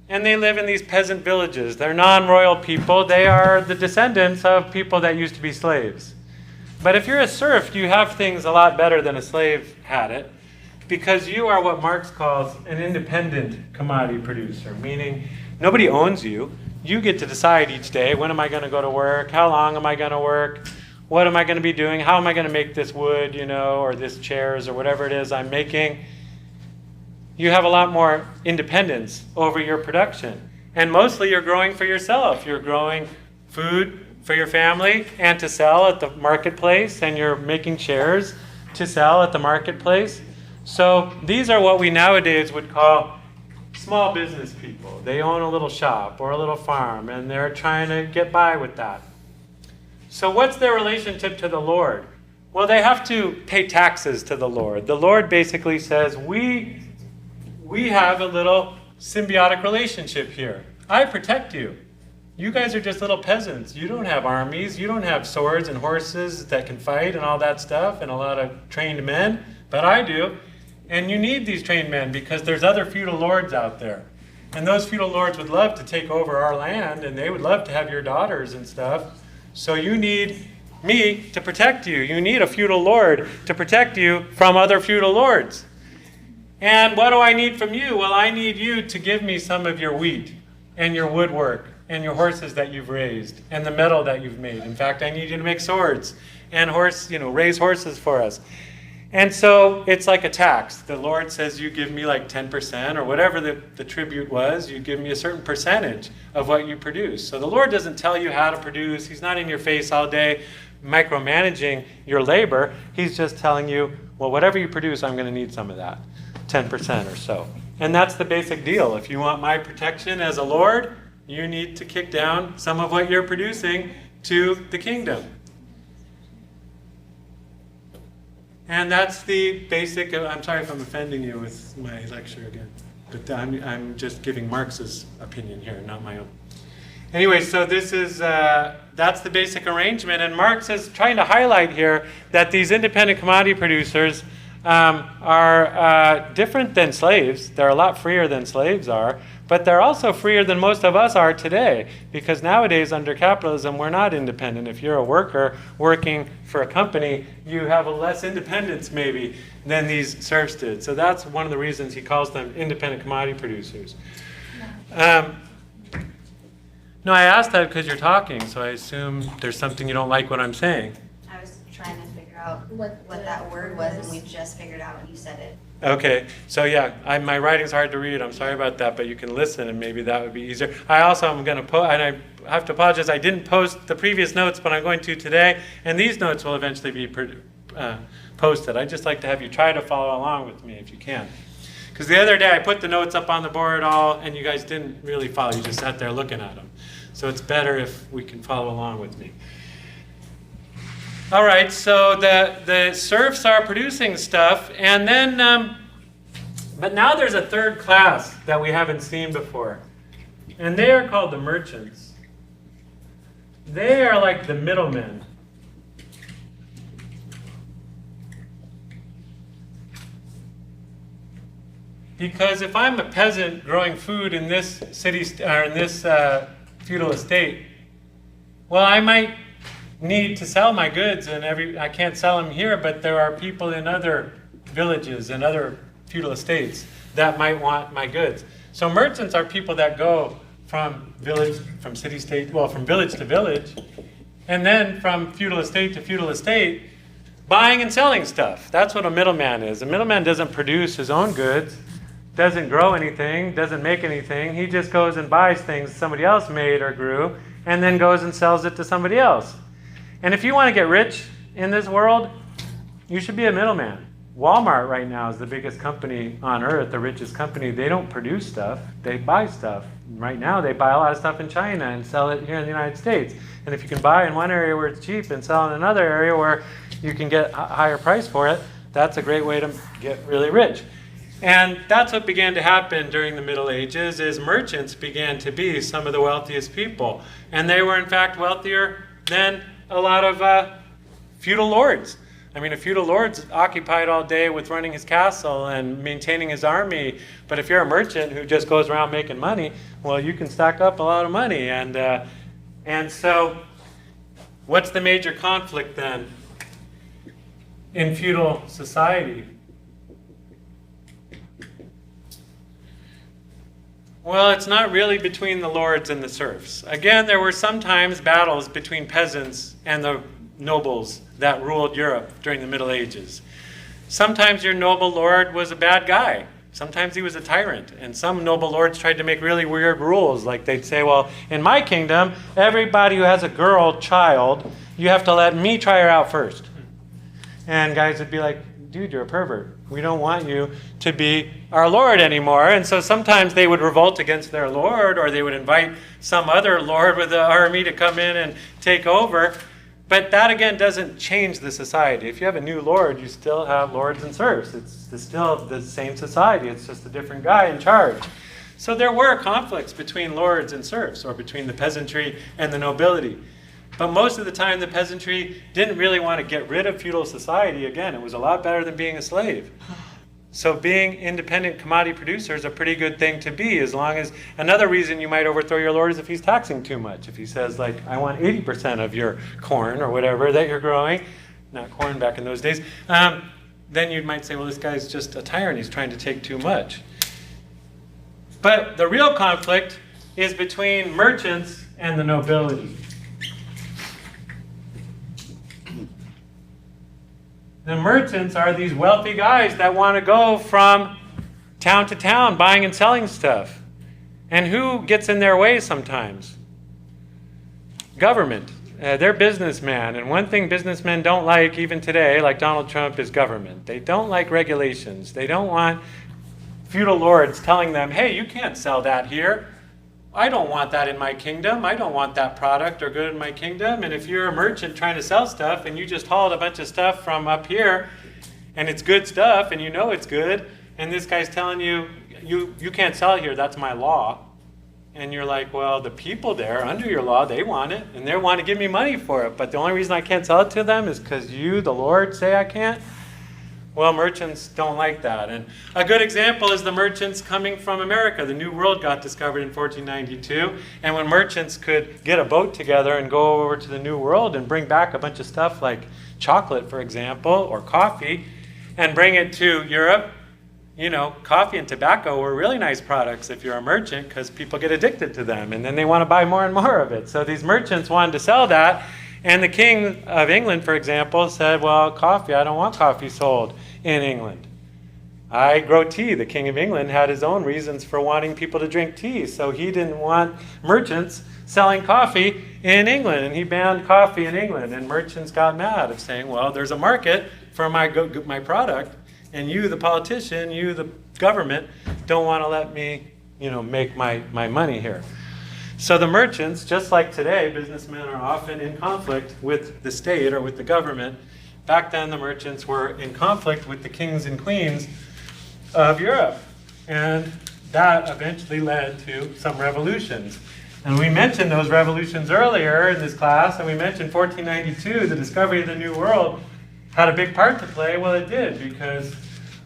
And they live in these peasant villages. They're non-royal people. They are the descendants of people that used to be slaves. But if you're a serf, you have things a lot better than a slave had it, because you are what Marx calls an independent commodity producer, meaning nobody owns you. You get to decide each day, when am I going to go to work? How long am I going to work? What am I going to be doing? How am I going to make this wood, or this chairs or whatever it is I'm making? You have a lot more independence over your production. And mostly you're growing for yourself. You're growing food for your family and to sell at the marketplace, and you're making chairs to sell at the marketplace. So these are what we nowadays would call small business people. They own a little shop or a little farm, and they're trying to get by with that. So what's their relationship to the Lord? Well, they have to pay taxes to the Lord. The Lord basically says, we have a little symbiotic relationship here. I protect you. You guys are just little peasants. You don't have armies. You don't have swords and horses that can fight and all that stuff and a lot of trained men, but I do. And you need these trained men because there's other feudal lords out there. And those feudal lords would love to take over our land, and they would love to have your daughters and stuff. So you need me to protect you. You need a feudal lord to protect you from other feudal lords. And what do I need from you? Well, I need you to give me some of your wheat and your woodwork and your horses that you've raised and the metal that you've made. In fact, I need you to make swords and raise horses for us. And so it's like a tax. The Lord says you give me like 10% or whatever the tribute was. You give me a certain percentage of what you produce. So the Lord doesn't tell you how to produce. He's not in your face all day micromanaging your labor. He's just telling you, well, whatever you produce, I'm going to need some of that. 10% or so. And that's the basic deal. If you want my protection as a Lord, you need to kick down some of what you're producing to the kingdom. And that's the basic, I'm sorry if I'm offending you with my lecture again, but I'm just giving Marx's opinion here, not my own. Anyway, so this is, that's the basic arrangement, and Marx is trying to highlight here that these independent commodity producers are different than slaves. They're a lot freer than slaves are, but they're also freer than most of us are today, because nowadays under capitalism we're not independent. If you're a worker working for a company, you have a less independence maybe than these serfs did. So that's one of the reasons he calls them independent commodity producers. No, I asked that because you're talking, so I assume there's something you don't like what I'm saying. I was trying to figure out what that word was, and we just figured out when you said it. Okay, so yeah, my writing's hard to read. I'm sorry about that, but you can listen, and maybe that would be easier. I also am going to post, and I have to apologize. I didn't post the previous notes, but I'm going to today, and these notes will eventually be posted. I'd just like to have you try to follow along with me if you can. Because the other day I put the notes up on the board all, and you guys didn't really follow. You just sat there looking at them. So it's better if we can follow along with me. All right, so the serfs are producing stuff, and then, but now there's a third class that we haven't seen before, and they are called the merchants. They are like the middlemen. Because if I'm a peasant growing food in this city or in this feudal estate, well, I might need to sell my goods, and I can't sell them here, but there are people in other villages and other feudal estates that might want my goods. So merchants are people that go from village to village, and then from feudal estate to feudal estate, buying and selling stuff. That's what a middleman is. A middleman doesn't produce his own goods, doesn't grow anything, doesn't make anything. He just goes and buys things somebody else made or grew, and then goes and sells it to somebody else. And if you want to get rich in this world, you should be a middleman. Walmart right now is the biggest company on earth, the richest company. They don't produce stuff, they buy stuff. Right now they buy a lot of stuff in China and sell it here in the United States. And if you can buy in one area where it's cheap and sell in another area where you can get a higher price for it, that's a great way to get really rich. And that's what began to happen during the Middle Ages, is merchants began to be some of the wealthiest people. And they were in fact wealthier than a lot of feudal lords. I mean, a feudal lord's occupied all day with running his castle and maintaining his army. But if you're a merchant who just goes around making money, well, you can stack up a lot of money. And so what's the major conflict then in feudal society? Well, it's not really between the lords and the serfs. Again, there were sometimes battles between peasants and the nobles that ruled Europe during the Middle Ages. Sometimes your noble lord was a bad guy. Sometimes he was a tyrant. And some noble lords tried to make really weird rules. Like they'd say, well, in my kingdom, everybody who has a girl child, you have to let me try her out first. And guys would be like, dude, you're a pervert. We don't want you to be our lord anymore. And so sometimes they would revolt against their lord, or they would invite some other lord with an army to come in and take over. But that, again, doesn't change the society. If you have a new lord, you still have lords and serfs. It's still the same society. It's just a different guy in charge. So there were conflicts between lords and serfs, or between the peasantry and the nobility. But most of the time, the peasantry didn't really want to get rid of feudal society. Again, it was a lot better than being a slave. So being independent commodity producer is a pretty good thing to be, as long as, another reason you might overthrow your lord is if he's taxing too much. If he says, like, I want 80% of your corn or whatever that you're growing, not corn back in those days, then you might say, well, this guy's just a tyrant. He's trying to take too much. But the real conflict is between merchants and the nobility. The merchants are these wealthy guys that want to go from town to town buying and selling stuff. And who gets in their way sometimes? Government. They're businessmen. And one thing businessmen don't like, even today, like Donald Trump, is government. They don't like regulations. They don't want feudal lords telling them, hey, you can't sell that here. I don't want that in my kingdom. I don't want that product or good in my kingdom. And if you're a merchant trying to sell stuff and you just hauled a bunch of stuff from up here and it's good stuff and you know it's good, and this guy's telling you, you can't sell here, that's my law. And you're like, well, the people there, under your law, they want it and they want to give me money for it. But the only reason I can't sell it to them is because you, the Lord, say I can't. Well, merchants don't like that. And a good example is the merchants coming from America. The New World got discovered in 1492. And when merchants could get a boat together and go over to the New World and bring back a bunch of stuff like chocolate, for example, or coffee, and bring it to Europe, you know, coffee and tobacco were really nice products if you're a merchant because people get addicted to them and then they want to buy more and more of it. So these merchants wanted to sell that. And the King of England, for example, said, well, coffee, I don't want coffee sold in England. I grow tea. The King of England had his own reasons for wanting people to drink tea. So he didn't want merchants selling coffee in England. And he banned coffee in England. And merchants got mad of saying, well, there's a market for my product. And you, the politician, you, the government, don't want to let me, you know, make my money here. So the merchants, just like today, businessmen are often in conflict with the state or with the government. Back then, the merchants were in conflict with the kings and queens of Europe. And that eventually led to some revolutions. And we mentioned those revolutions earlier in this class, and we mentioned 1492, the discovery of the New World, had a big part to play. Well, it did, because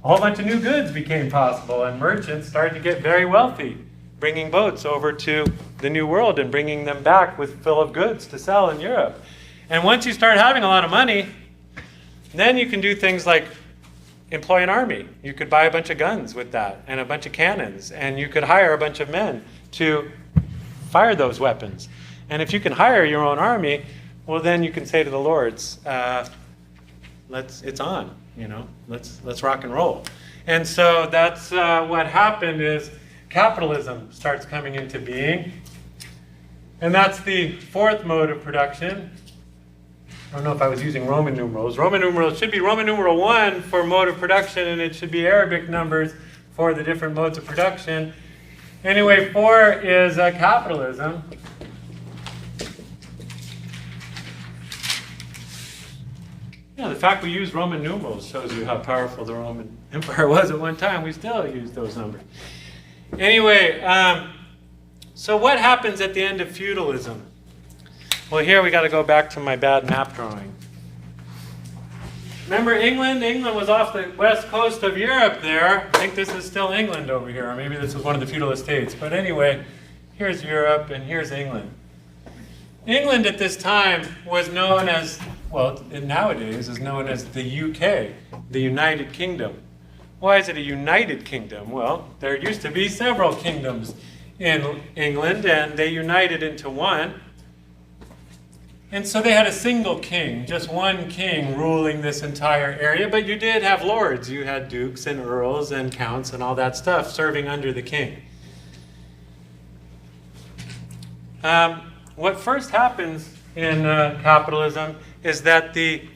a whole bunch of new goods became possible, and merchants started to get very wealthy, bringing boats over to the New World and bringing them back with full of goods to sell in Europe. And once you start having a lot of money, then you can do things like employ an army. You could buy a bunch of guns with that and a bunch of cannons, and you could hire a bunch of men to fire those weapons. And if you can hire your own army, well, then you can say to the lords, it's on, you know, let's rock and roll. And so that's what happened is capitalism starts coming into being. And that's the fourth mode of production. I don't know if I was using Roman numerals. Roman numerals should be Roman numeral 1 for mode of production, and it should be Arabic numbers for the different modes of production. Anyway, 4 is capitalism. Yeah, the fact we use Roman numerals shows you how powerful the Roman Empire was at one time. We still use those numbers. Anyway, so what happens at the end of feudalism? Well, here we got to go back to my bad map drawing. Remember England? England was off the west coast of Europe there. I think this is still England over here, or maybe this was one of the feudal estates. But anyway, here's Europe and here's England. England at this time was known as, well, nowadays is known as the UK, the United Kingdom. Why is it a united kingdom? Well, there used to be several kingdoms in England, and they united into one. And so they had a single king, just one king ruling this entire area, but you did have lords. You had dukes and earls and counts and all that stuff serving under the king. What first happens in capitalism is that the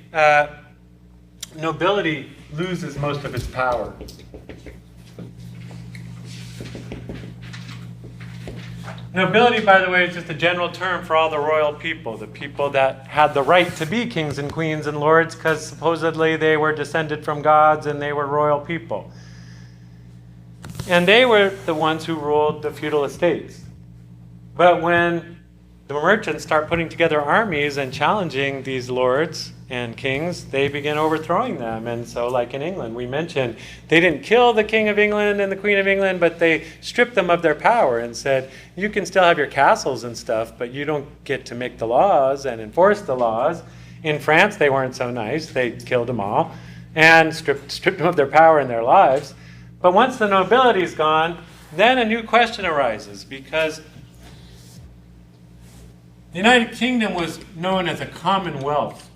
nobility loses most of its power. Nobility, by the way, is just a general term for all the royal people, the people that had the right to be kings and queens and lords because supposedly they were descended from gods and they were royal people. And they were the ones who ruled the feudal estates. But when the merchants start putting together armies and challenging these lords and kings, they begin overthrowing them. And so like in England, we mentioned, they didn't kill the King of England and the Queen of England, but they stripped them of their power and said, you can still have your castles and stuff, but you don't get to make the laws and enforce the laws. In France, they weren't so nice. They killed them all and stripped them of their power and their lives. But once the nobility's gone, then a new question arises, because the United Kingdom was known as a commonwealth.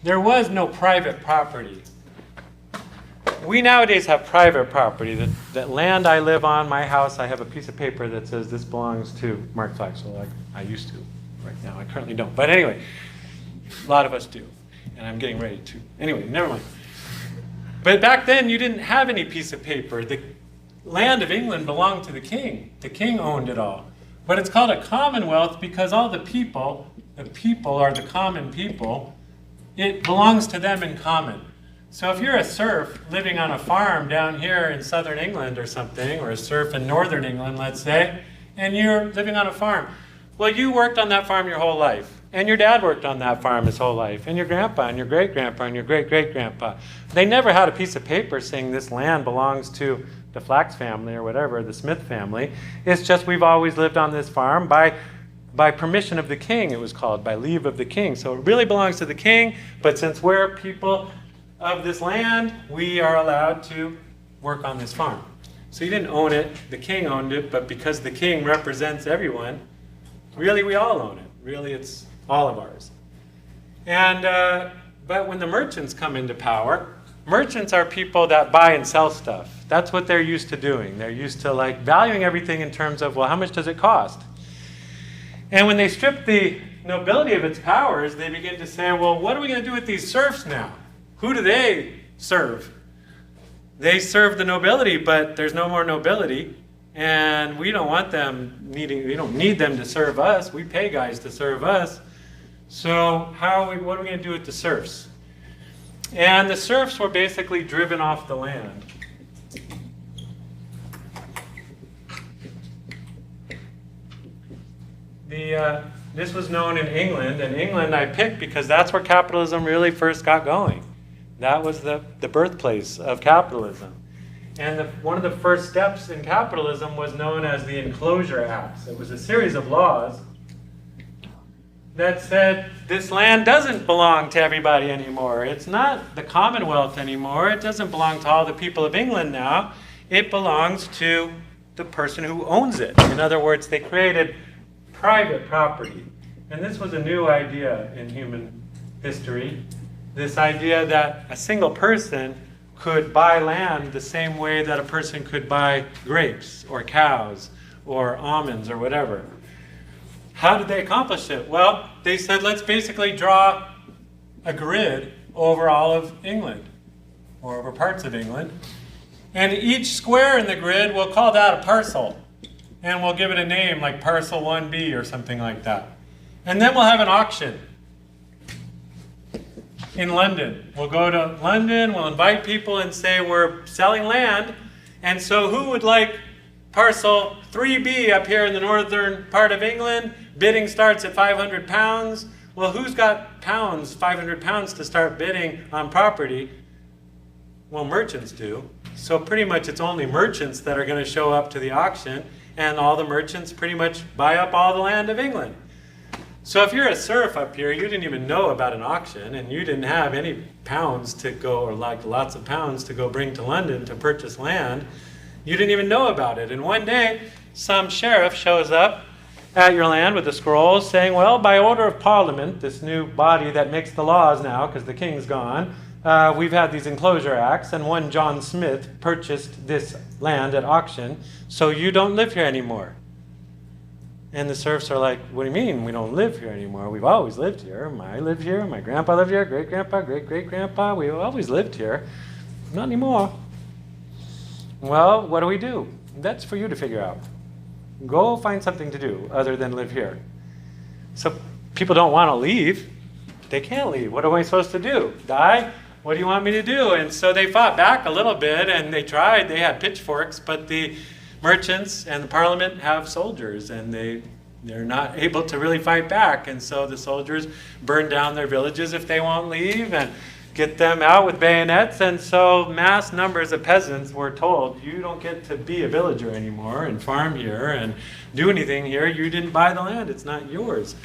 There was no private property. We nowadays have private property. That land I live on, my house, I have a piece of paper that says this belongs to Mark Flaxel. I used to. Right now, I currently don't. But anyway, a lot of us do. And I'm getting ready to. Anyway, never mind. But back then, you didn't have any piece of paper. The land of England belonged to the king. The king owned it all. But it's called a commonwealth because all the people are the common people, it belongs to them in common. So if you're a serf living on a farm down here in southern England or something, or a serf in northern England, let's say, and you're living on a farm, Well, you worked on that farm your whole life, and your dad worked on that farm his whole life, and your grandpa, and your great-grandpa, and your great-great-grandpa. They never had a piece of paper saying this land belongs to the Flax family or whatever, the Smith family. It's just we've always lived on this farm by permission of the king, it was called, by leave of the king. So it really belongs to the king, but since we're people of this land, we are allowed to work on this farm. So you didn't own it, the king owned it, but because the king represents everyone, really we all own it. Really it's all of ours. And but when the merchants come into power, merchants are people that buy and sell stuff. That's what they're used to doing. They're used to like valuing everything in terms of, well, how much does it cost? And when they strip the nobility of its powers, they begin to say, well, what are we going to do with these serfs now? Who do they serve? They serve the nobility, but there's no more nobility. And we don't want them we don't need them to serve us. We pay guys to serve us. So what are we going to do with the serfs? And the serfs were basically driven off the land. This was known in England, and England I picked because that's where capitalism really first got going. That was the birthplace of capitalism. And one of the first steps in capitalism was known as the Enclosure Acts. It was a series of laws that said this land doesn't belong to everybody anymore. It's not the Commonwealth anymore. It doesn't belong to all the people of England now. It belongs to the person who owns it. In other words, they created private property. And this was a new idea in human history. This idea that a single person could buy land the same way that a person could buy grapes or cows or almonds or whatever. How did they accomplish it? Well, they said, let's basically draw a grid over all of England, or over parts of England. And each square in the grid, we'll call that a parcel. And we'll give it a name like Parcel 1B or something like that. And then we'll have an auction in London. We'll go to London, we'll invite people and say we're selling land. And so who would like Parcel 3B up here in the northern part of England? Bidding starts at £500. Well, who's got pounds, 500 pounds to start bidding on property? Well, merchants do. So pretty much it's only merchants that are going to show up to the auction, and all the merchants pretty much buy up all the land of England. So if you're a serf up here, you didn't even know about an auction, and you didn't have any pounds to go, or like lots of pounds to go bring to London to purchase land. You didn't even know about it. And one day, some sheriff shows up at your land with a scroll saying, well, by order of Parliament, this new body that makes the laws now because the king's gone, we've had these enclosure acts, and one John Smith purchased this land at auction, so you don't live here anymore. And the serfs are like, what do you mean we don't live here anymore? We've always lived here. I live here, my grandpa lived here, great-grandpa, great-great-grandpa, we've always lived here. Not anymore. Well, what do? That's for you to figure out. Go find something to do other than live here. So people don't want to leave. They can't leave. What am I supposed to do? Die? What do you want me to do? And so they fought back a little bit, and they tried. They had pitchforks, but the merchants and the parliament have soldiers, and they're not able to really fight back. And so the soldiers burn down their villages if they won't leave and get them out with bayonets. And so mass numbers of peasants were told, you don't get to be a villager anymore and farm here and do anything here. You didn't buy the land. It's not yours.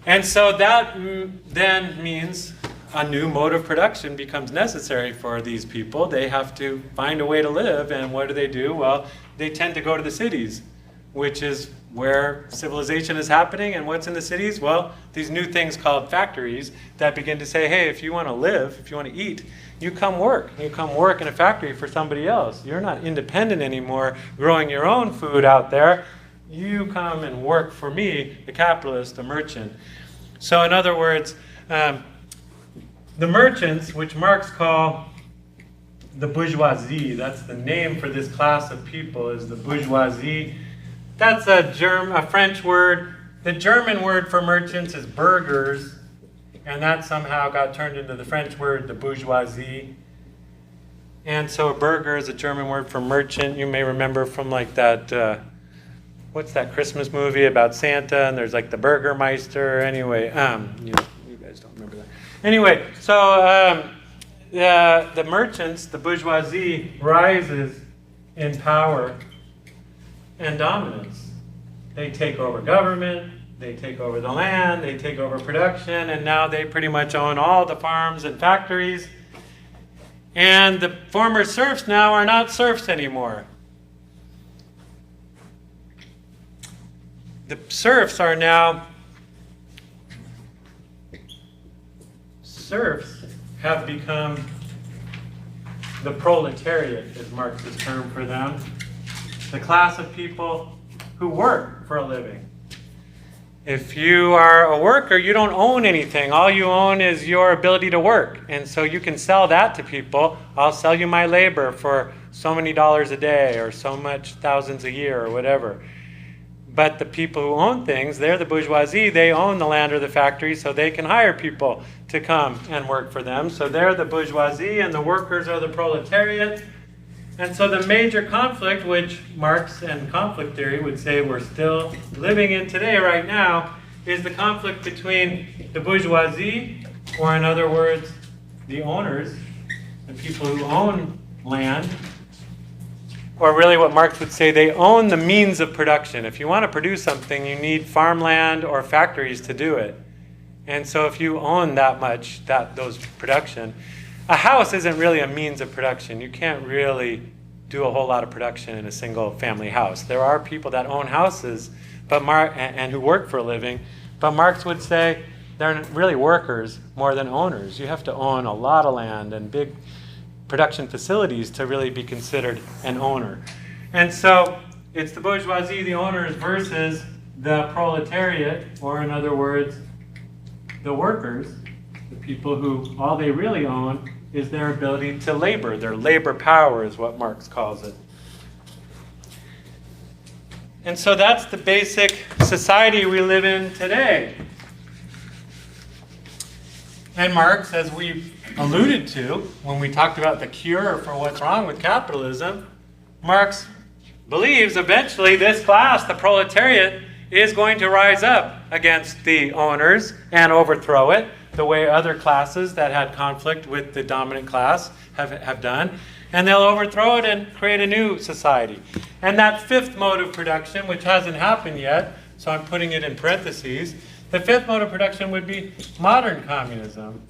And so that then means a new mode of production becomes necessary for these people. They have to find a way to live, and what do? Well, they tend to go to the cities, which is where civilization is happening. And what's in the cities? Well, these new things called factories that begin to say, hey, if you want to live, if you want to eat, you come work. You come work in a factory for somebody else. You're not independent anymore, growing your own food out there. You come and work for me, the capitalist, the merchant. So in other words, the merchants, which Marx called the bourgeoisie, that's the name for this class of people, is the bourgeoisie. That's a French word. The German word for merchants is burghers, and that somehow got turned into the French word, the bourgeoisie. And so a burgher is a German word for merchant. You may remember from like that what's that Christmas movie about Santa, and there's like the Burgermeister. Anyway, you guys don't remember that. Anyway, so the merchants, the bourgeoisie, rises in power and dominance. They take over government, they take over the land, they take over production, and now they pretty much own all the farms and factories. And the former serfs now are not serfs anymore. The serfs are now have become the proletariat, is Marx's term for them, the class of people who work for a living. If you are a worker, you don't own anything. All you own is your ability to work. And so you can sell that to people. I'll sell you my labor for so many dollars a day or so much thousands a year or whatever. But the people who own things, they're the bourgeoisie. They own the land or the factory, so they can hire people to come and work for them. So they're the bourgeoisie, and the workers are the proletariat. And so the major conflict, which Marx and conflict theory would say we're still living in today right now, is the conflict between the bourgeoisie, or in other words, the owners, the people who own land, or really what Marx would say, they own the means of production. If you want to produce something, you need farmland or factories to do it. And so if you own that much, those production, a house isn't really a means of production. You can't really do a whole lot of production in a single family house. There are people that own houses and who work for a living, but Marx would say they're really workers more than owners. You have to own a lot of land and big production facilities to really be considered an owner. And so it's the bourgeoisie, the owners, versus the proletariat, or in other words, the workers, the people who all they really own is their ability to labor. Their labor power is what Marx calls it. And so that's the basic society we live in today. And Marx, as we've alluded to when we talked about the cure for what's wrong with capitalism, Marx believes eventually this class, the proletariat, is going to rise up against the owners and overthrow it, the way other classes that had conflict with the dominant class have done. And they'll overthrow it and create a new society. And that fifth mode of production, which hasn't happened yet, so I'm putting it in parentheses, the fifth mode of production would be modern communism.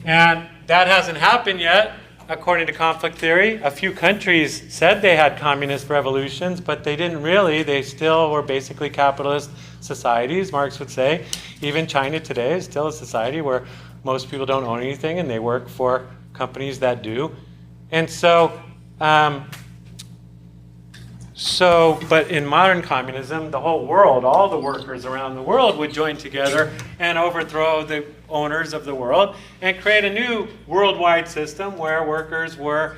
And that hasn't happened yet, according to conflict theory. A few countries said they had communist revolutions, but they didn't really. They still were basically capitalist societies, Marx would say. Even China today is still a society where most people don't own anything and they work for companies that do. And but in modern communism, the whole world, all the workers around the world would join together and overthrow the owners of the world and create a new worldwide system where workers were,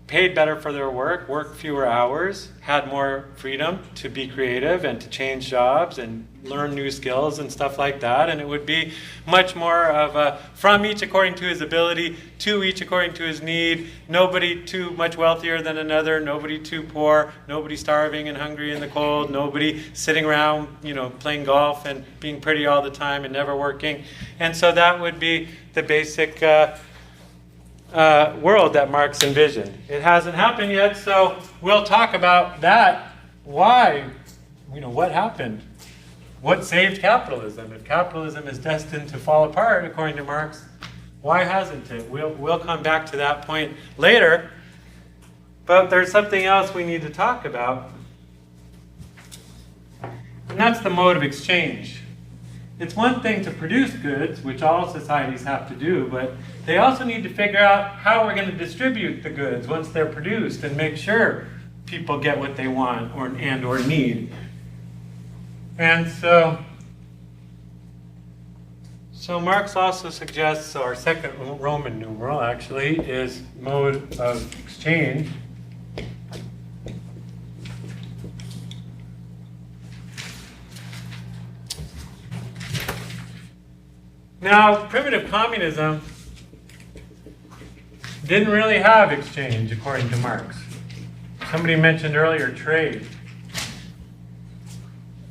paid better for their work, worked fewer hours, had more freedom to be creative and to change jobs and learn new skills and stuff like that. And it would be much more of a from each according to his ability, to each according to his need, nobody too much wealthier than another, nobody too poor, nobody starving and hungry in the cold, nobody sitting around, playing golf and being pretty all the time and never working. And so that would be the basic world that Marx envisioned. It hasn't happened yet, so we'll talk about that. Why? What happened? What saved capitalism? If capitalism is destined to fall apart, according to Marx, why hasn't it? We'll come back to that point later. But there's something else we need to talk about, and that's the mode of exchange. It's one thing to produce goods, which all societies have to do, but they also need to figure out how we're going to distribute the goods once they're produced and make sure people get what they want or need. And so Marx also suggests, our second Roman numeral actually, is mode of exchange. Now, primitive communism didn't really have exchange, according to Marx. Somebody mentioned earlier trade.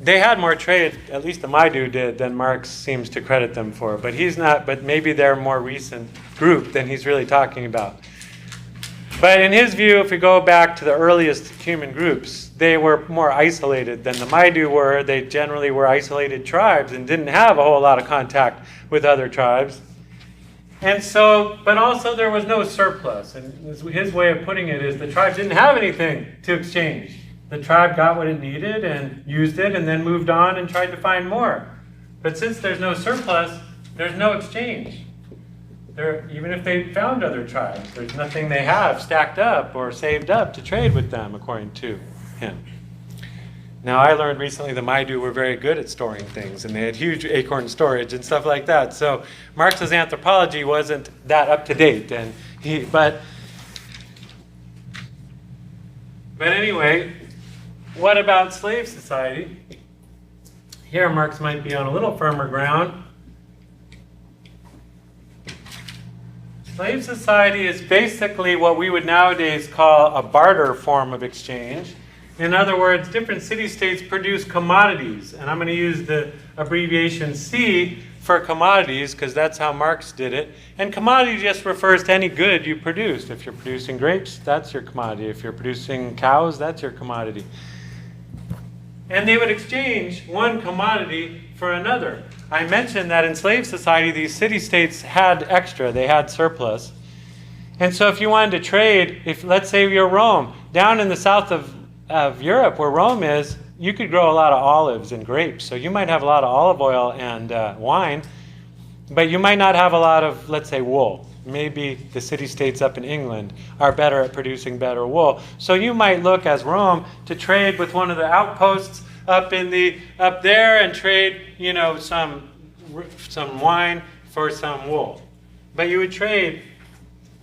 They had more trade, at least the Maidu did, than Marx seems to credit them for. But he's not, but maybe they're a more recent group than he's really talking about. But in his view, if we go back to the earliest human groups, they were more isolated than the Maidu were. They generally were isolated tribes and didn't have a whole lot of contact with other tribes. And so, but also there was no surplus. And his way of putting it is the tribe didn't have anything to exchange. The tribe got what it needed and used it and then moved on and tried to find more. But since there's no surplus, there's no exchange. Even if they found other tribes, there's nothing they have stacked up or saved up to trade with them, according to him. Now, I learned recently the Maidu were very good at storing things, and they had huge acorn storage and stuff like that. So Marx's anthropology wasn't that up to date, but anyway, what about slave society? Here, Marx might be on a little firmer ground. Slave society is basically what we would nowadays call a barter form of exchange. In other words, different city-states produce commodities, and I'm going to use the abbreviation C for commodities because that's how Marx did it. And commodity just refers to any good you produced. If you're producing grapes, that's your commodity. If you're producing cows, that's your commodity. And they would exchange one commodity for another. I mentioned that in slave society, these city-states had extra. They had surplus. And so if you wanted to trade, if let's say you're Rome, down in the south of Europe where Rome is, you could grow a lot of olives and grapes. So you might have a lot of olive oil and wine, but you might not have a lot of, let's say, wool. Maybe the city-states up in England are better at producing better wool. So you might look as Rome to trade with one of the outposts up there and trade, some wine for some wool. But you would trade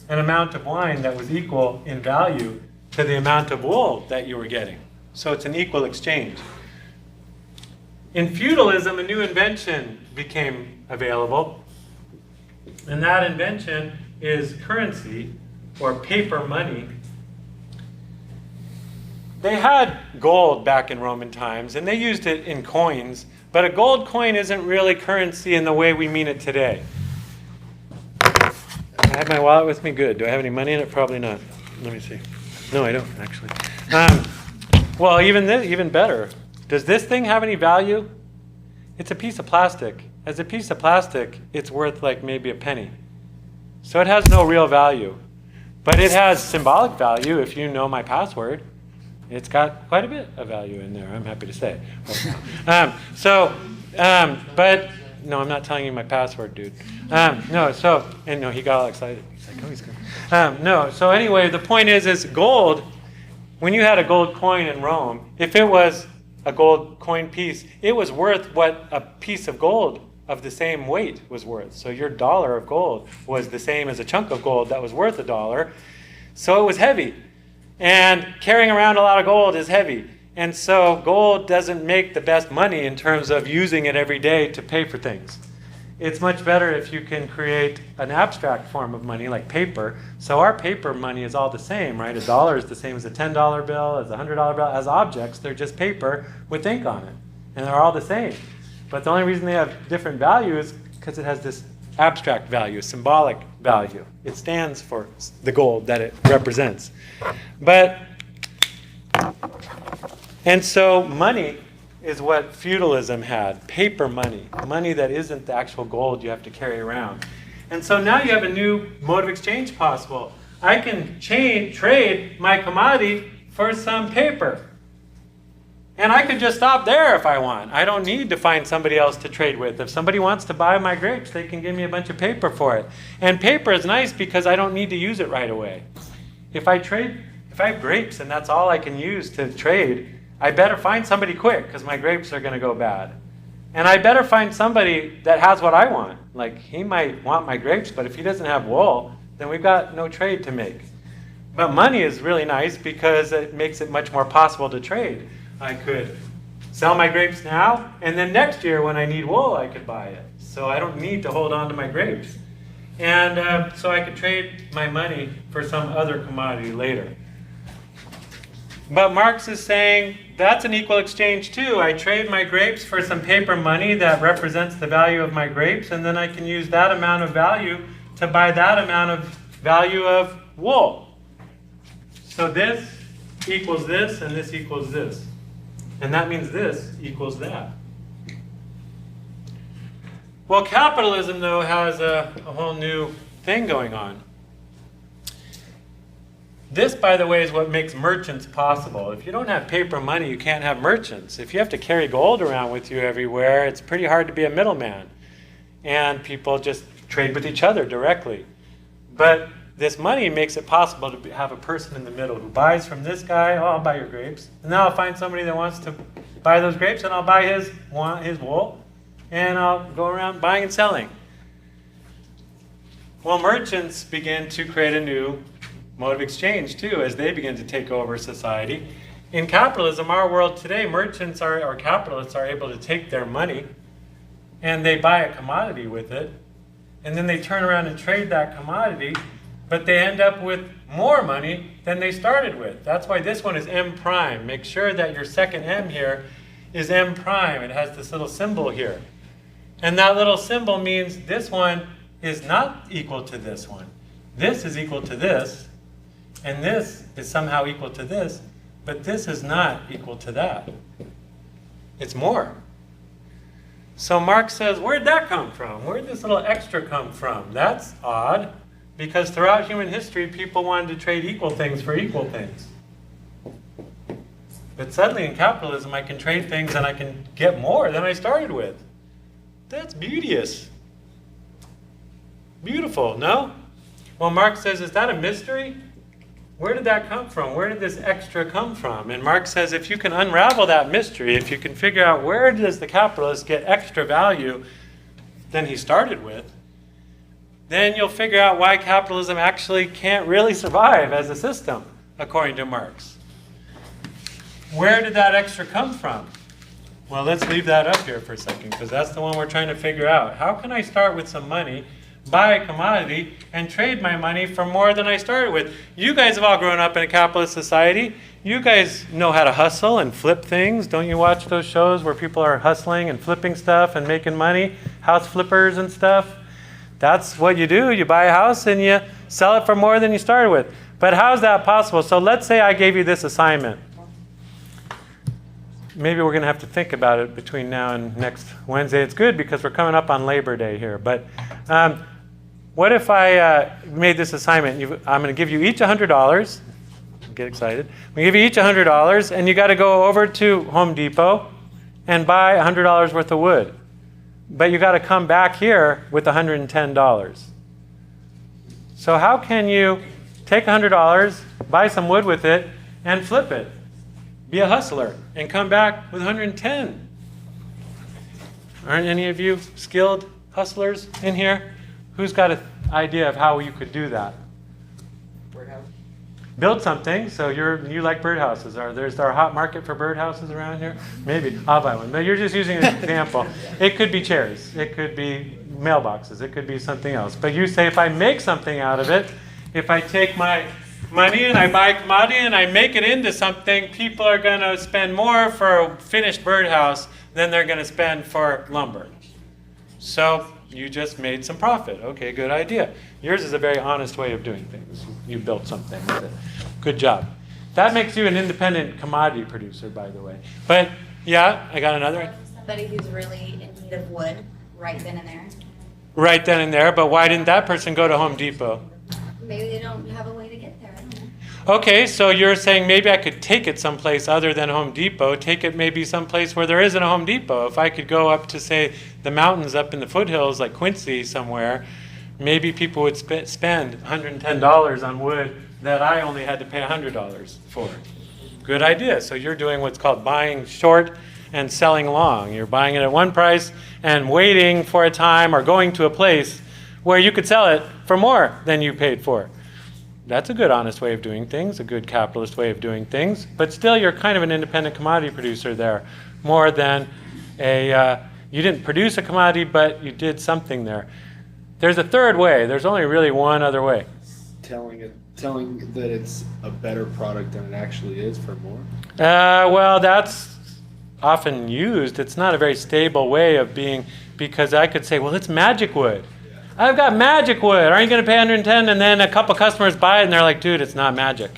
an amount of wine that was equal in value to the amount of wool that you were getting. So it's an equal exchange. In feudalism, a new invention became available. And that invention is currency, or paper money. They had gold back in Roman times, and they used it in coins, but a gold coin isn't really currency in the way we mean it today. I have my wallet with me? Good. Do I have any money in it? Probably not. Let me see. No, I don't, actually. Well, even better. Does this thing have any value? It's a piece of plastic. As a piece of plastic, it's worth like maybe a penny. So it has no real value. But it has symbolic value if you know my password. It's got quite a bit of value in there, I'm happy to say. But no, I'm not telling you my password, dude. He got all excited. He's like, oh, he's good. So anyway, the point is gold, when you had a gold coin in Rome, if it was a gold coin piece, it was worth what a piece of gold of the same weight was worth. So your dollar of gold was the same as a chunk of gold that was worth $1. So it was heavy. And carrying around a lot of gold is heavy. And so gold doesn't make the best money in terms of using it every day to pay for things. It's much better if you can create an abstract form of money like paper. So our paper money is all the same, right? $1 is the same as a $10 bill, as a $100 bill. As objects, they're just paper with ink on it. And they're all the same. But the only reason they have different value is because it has this abstract value, symbolic value. It stands for the gold that it represents. And so money is what feudalism had, paper money, money that isn't the actual gold you have to carry around. And so now you have a new mode of exchange possible. I can trade my commodity for some paper. And I could just stop there if I want. I don't need to find somebody else to trade with. If somebody wants to buy my grapes, they can give me a bunch of paper for it. And paper is nice because I don't need to use it right away. If I have grapes and that's all I can use to trade, I better find somebody quick because my grapes are going to go bad. And I better find somebody that has what I want. Like, he might want my grapes, but if he doesn't have wool, then we've got no trade to make. But money is really nice because it makes it much more possible to trade. I could sell my grapes now, and then next year when I need wool, I could buy it. So I don't need to hold on to my grapes. And so I could trade my money for some other commodity later. But Marx is saying that's an equal exchange too. I trade my grapes for some paper money that represents the value of my grapes, and then I can use that amount of value to buy that amount of value of wool. So this equals this, and this equals this. And that means this equals that. Well, capitalism, though, has a whole new thing going on. This, by the way, is what makes merchants possible. If you don't have paper money, you can't have merchants. If you have to carry gold around with you everywhere, it's pretty hard to be a middleman. And people just trade with each other directly. But this money makes it possible to have a person in the middle who buys from this guy. Oh, I'll buy your grapes. And now I'll find somebody that wants to buy those grapes, and I'll buy his wool. And I'll go around buying and selling. Well, merchants begin to create a new mode of exchange too, as they begin to take over society. In capitalism, our world today, merchants or capitalists are able to take their money and they buy a commodity with it, and then they turn around and trade that commodity, but they end up with more money than they started with. That's why this one is M prime. Make sure that your second M here is M prime. It has this little symbol here. And that little symbol means this one is not equal to this one. This is equal to this, and this is somehow equal to this, but this is not equal to that. It's more. So Marx says, where'd that come from? Where'd this little extra come from? That's odd, because throughout human history, people wanted to trade equal things for equal things. But suddenly in capitalism, I can trade things and I can get more than I started with. That's beauteous. Beautiful, no? Well, Marx says, is that a mystery? Where did that come from? Where did this extra come from? And Marx says, if you can unravel that mystery, if you can figure out where does the capitalist get extra value than he started with, then you'll figure out why capitalism actually can't really survive as a system, according to Marx. Where did that extra come from? Well, let's leave that up here for a second, because that's the one we're trying to figure out. How can I start with some money, buy a commodity, and trade my money for more than I started with? You guys have all grown up in a capitalist society. You guys know how to hustle and flip things. Don't you watch those shows where people are hustling and flipping stuff and making money? House flippers and stuff. That's what you do. You buy a house and you sell it for more than you started with. But how is that possible? So let's say I gave you this assignment. Maybe we're going to have to think about it between now and next Wednesday. It's good because we're coming up on Labor Day here. But what if I made this assignment? I'm going to give you each $100. Get excited. We give you each $100, and you got to go over to Home Depot and buy $100 worth of wood. But you got to come back here with $110. So how can you take $100, buy some wood with it, and flip it? Be a hustler and come back with 110. Aren't any of you skilled hustlers in here? Who's got an idea of how you could do that? Birdhouse. Build something. So you like birdhouses. There's our hot market for birdhouses around here? Maybe. I'll buy one. But you're just using an example. It could be chairs. It could be mailboxes. It could be something else. But you say, if I make something out of it, if I take my money and I buy a commodity and I make it into something, people are going to spend more for a finished birdhouse than they're going to spend for lumber. So you just made some profit. Okay, good idea. Yours is a very honest way of doing things. You built something with it. Good job. That makes you an independent commodity producer, by the way. But yeah, I got another. Somebody who's really in need of wood right then and there. Right then and there, but why didn't that person go to Home Depot? Maybe they don't have a way to get there. I don't know. Okay, so you're saying maybe I could take it someplace other than Home Depot, take it maybe someplace where there isn't a Home Depot. If I could go up to, say, the mountains up in the foothills like Quincy somewhere, maybe people would spend $110 on wood that I only had to pay $100 for. Good idea. So you're doing what's called buying short and selling long. You're buying it at one price and waiting for a time or going to a place where you could sell it for more than you paid for. That's a good, honest way of doing things, a good capitalist way of doing things. But still, you're kind of an independent commodity producer there, more than you didn't produce a commodity, but you did something there. There's a third way. There's only really one other way. telling that it's a better product than it actually is for more? Well, that's often used. It's not a very stable way of being, because I could say, well, it's magic wood. I've got magic wood. Aren't you going to pay 110? And then a couple customers buy it, and they're like, dude, it's not magic.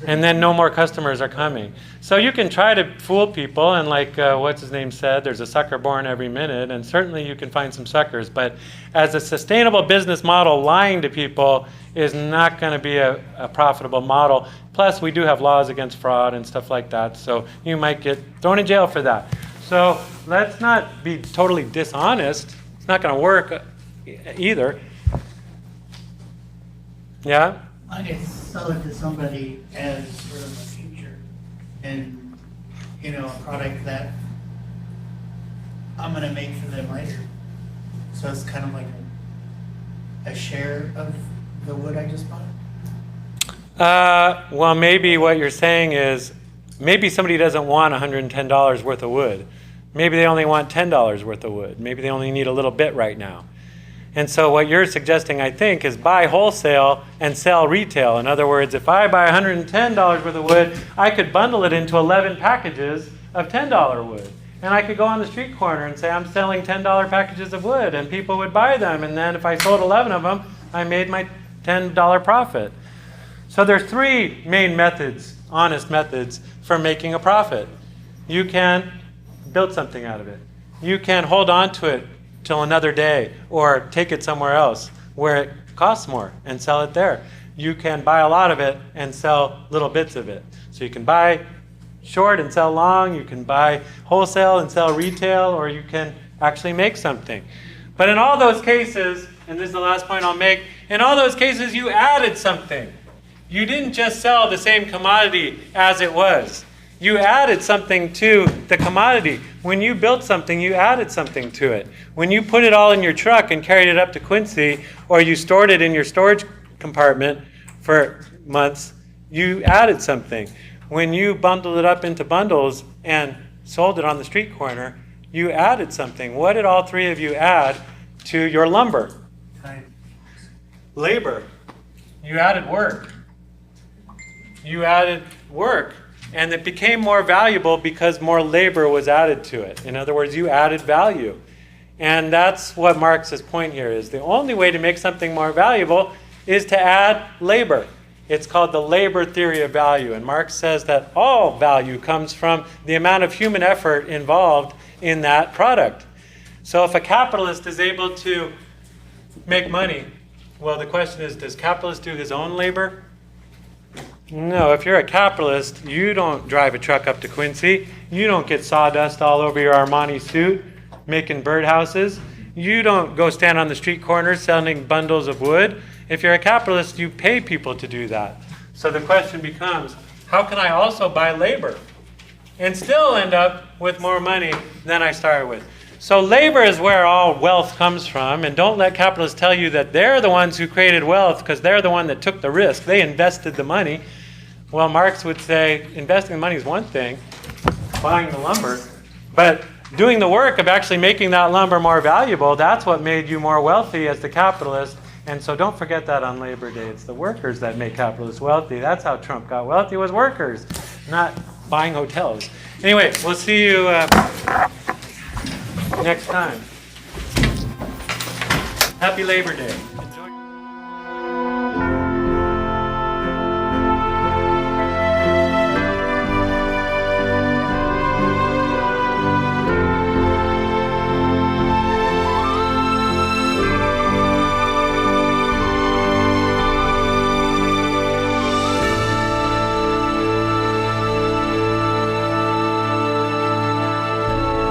And then no more customers are coming. So you can try to fool people, and like what's his name said, there's a sucker born every minute, and certainly you can find some suckers. But as a sustainable business model, lying to people is not going to be a profitable model. Plus, we do have laws against fraud and stuff like that, so you might get thrown in jail for that. So let's not be totally dishonest. It's not going to work either. Yeah? I could sell it to somebody as sort of a future and, you know, a product that I'm going to make for them later. So it's kind of like a share of the wood I just bought. Well, maybe what you're saying is, maybe somebody doesn't want $110 worth of wood. Maybe they only want $10 worth of wood. Maybe they only need a little bit right now. And so what you're suggesting, I think, is buy wholesale and sell retail. In other words, if I buy $110 worth of wood, I could bundle it into 11 packages of $10 wood. And I could go on the street corner and say, I'm selling $10 packages of wood, and people would buy them. And then if I sold 11 of them, I made my $10 profit. So there's three main methods, honest methods, for making a profit. You can build something out of it. You can hold on to it till another day, or take it somewhere else where it costs more and sell it there. You can buy a lot of it and sell little bits of it. So you can buy short and sell long, you can buy wholesale and sell retail, or you can actually make something. But in all those cases, and this is the last point I'll make, in all those cases you added something. You didn't just sell the same commodity as it was. You added something to the commodity. When you built something, you added something to it. When you put it all in your truck and carried it up to Quincy, or you stored it in your storage compartment for months, you added something. When you bundled it up into bundles and sold it on the street corner, you added something. What did all three of you add to your lumber? Time. Labor. You added work. You added work. And it became more valuable because more labor was added to it. In other words, you added value. And that's what Marx's point here is. The only way to make something more valuable is to add labor. It's called the labor theory of value. And Marx says that all value comes from the amount of human effort involved in that product. So if a capitalist is able to make money, well, the question is, does capitalist do his own labor? No, if you're a capitalist, you don't drive a truck up to Quincy. You don't get sawdust all over your Armani suit making birdhouses. You don't go stand on the street corner selling bundles of wood. If you're a capitalist, you pay people to do that. So the question becomes, how can I also buy labor and still end up with more money than I started with? So labor is where all wealth comes from, and don't let capitalists tell you that they're the ones who created wealth because they're the one that took the risk. They invested the money. Well, Marx would say investing the money is one thing, buying the lumber, but doing the work of actually making that lumber more valuable, that's what made you more wealthy as the capitalist. And so don't forget that on Labor Day. It's the workers that make capitalists wealthy. That's how Trump got wealthy, was workers, not buying hotels. Anyway, we'll see you next time. Happy Labor Day.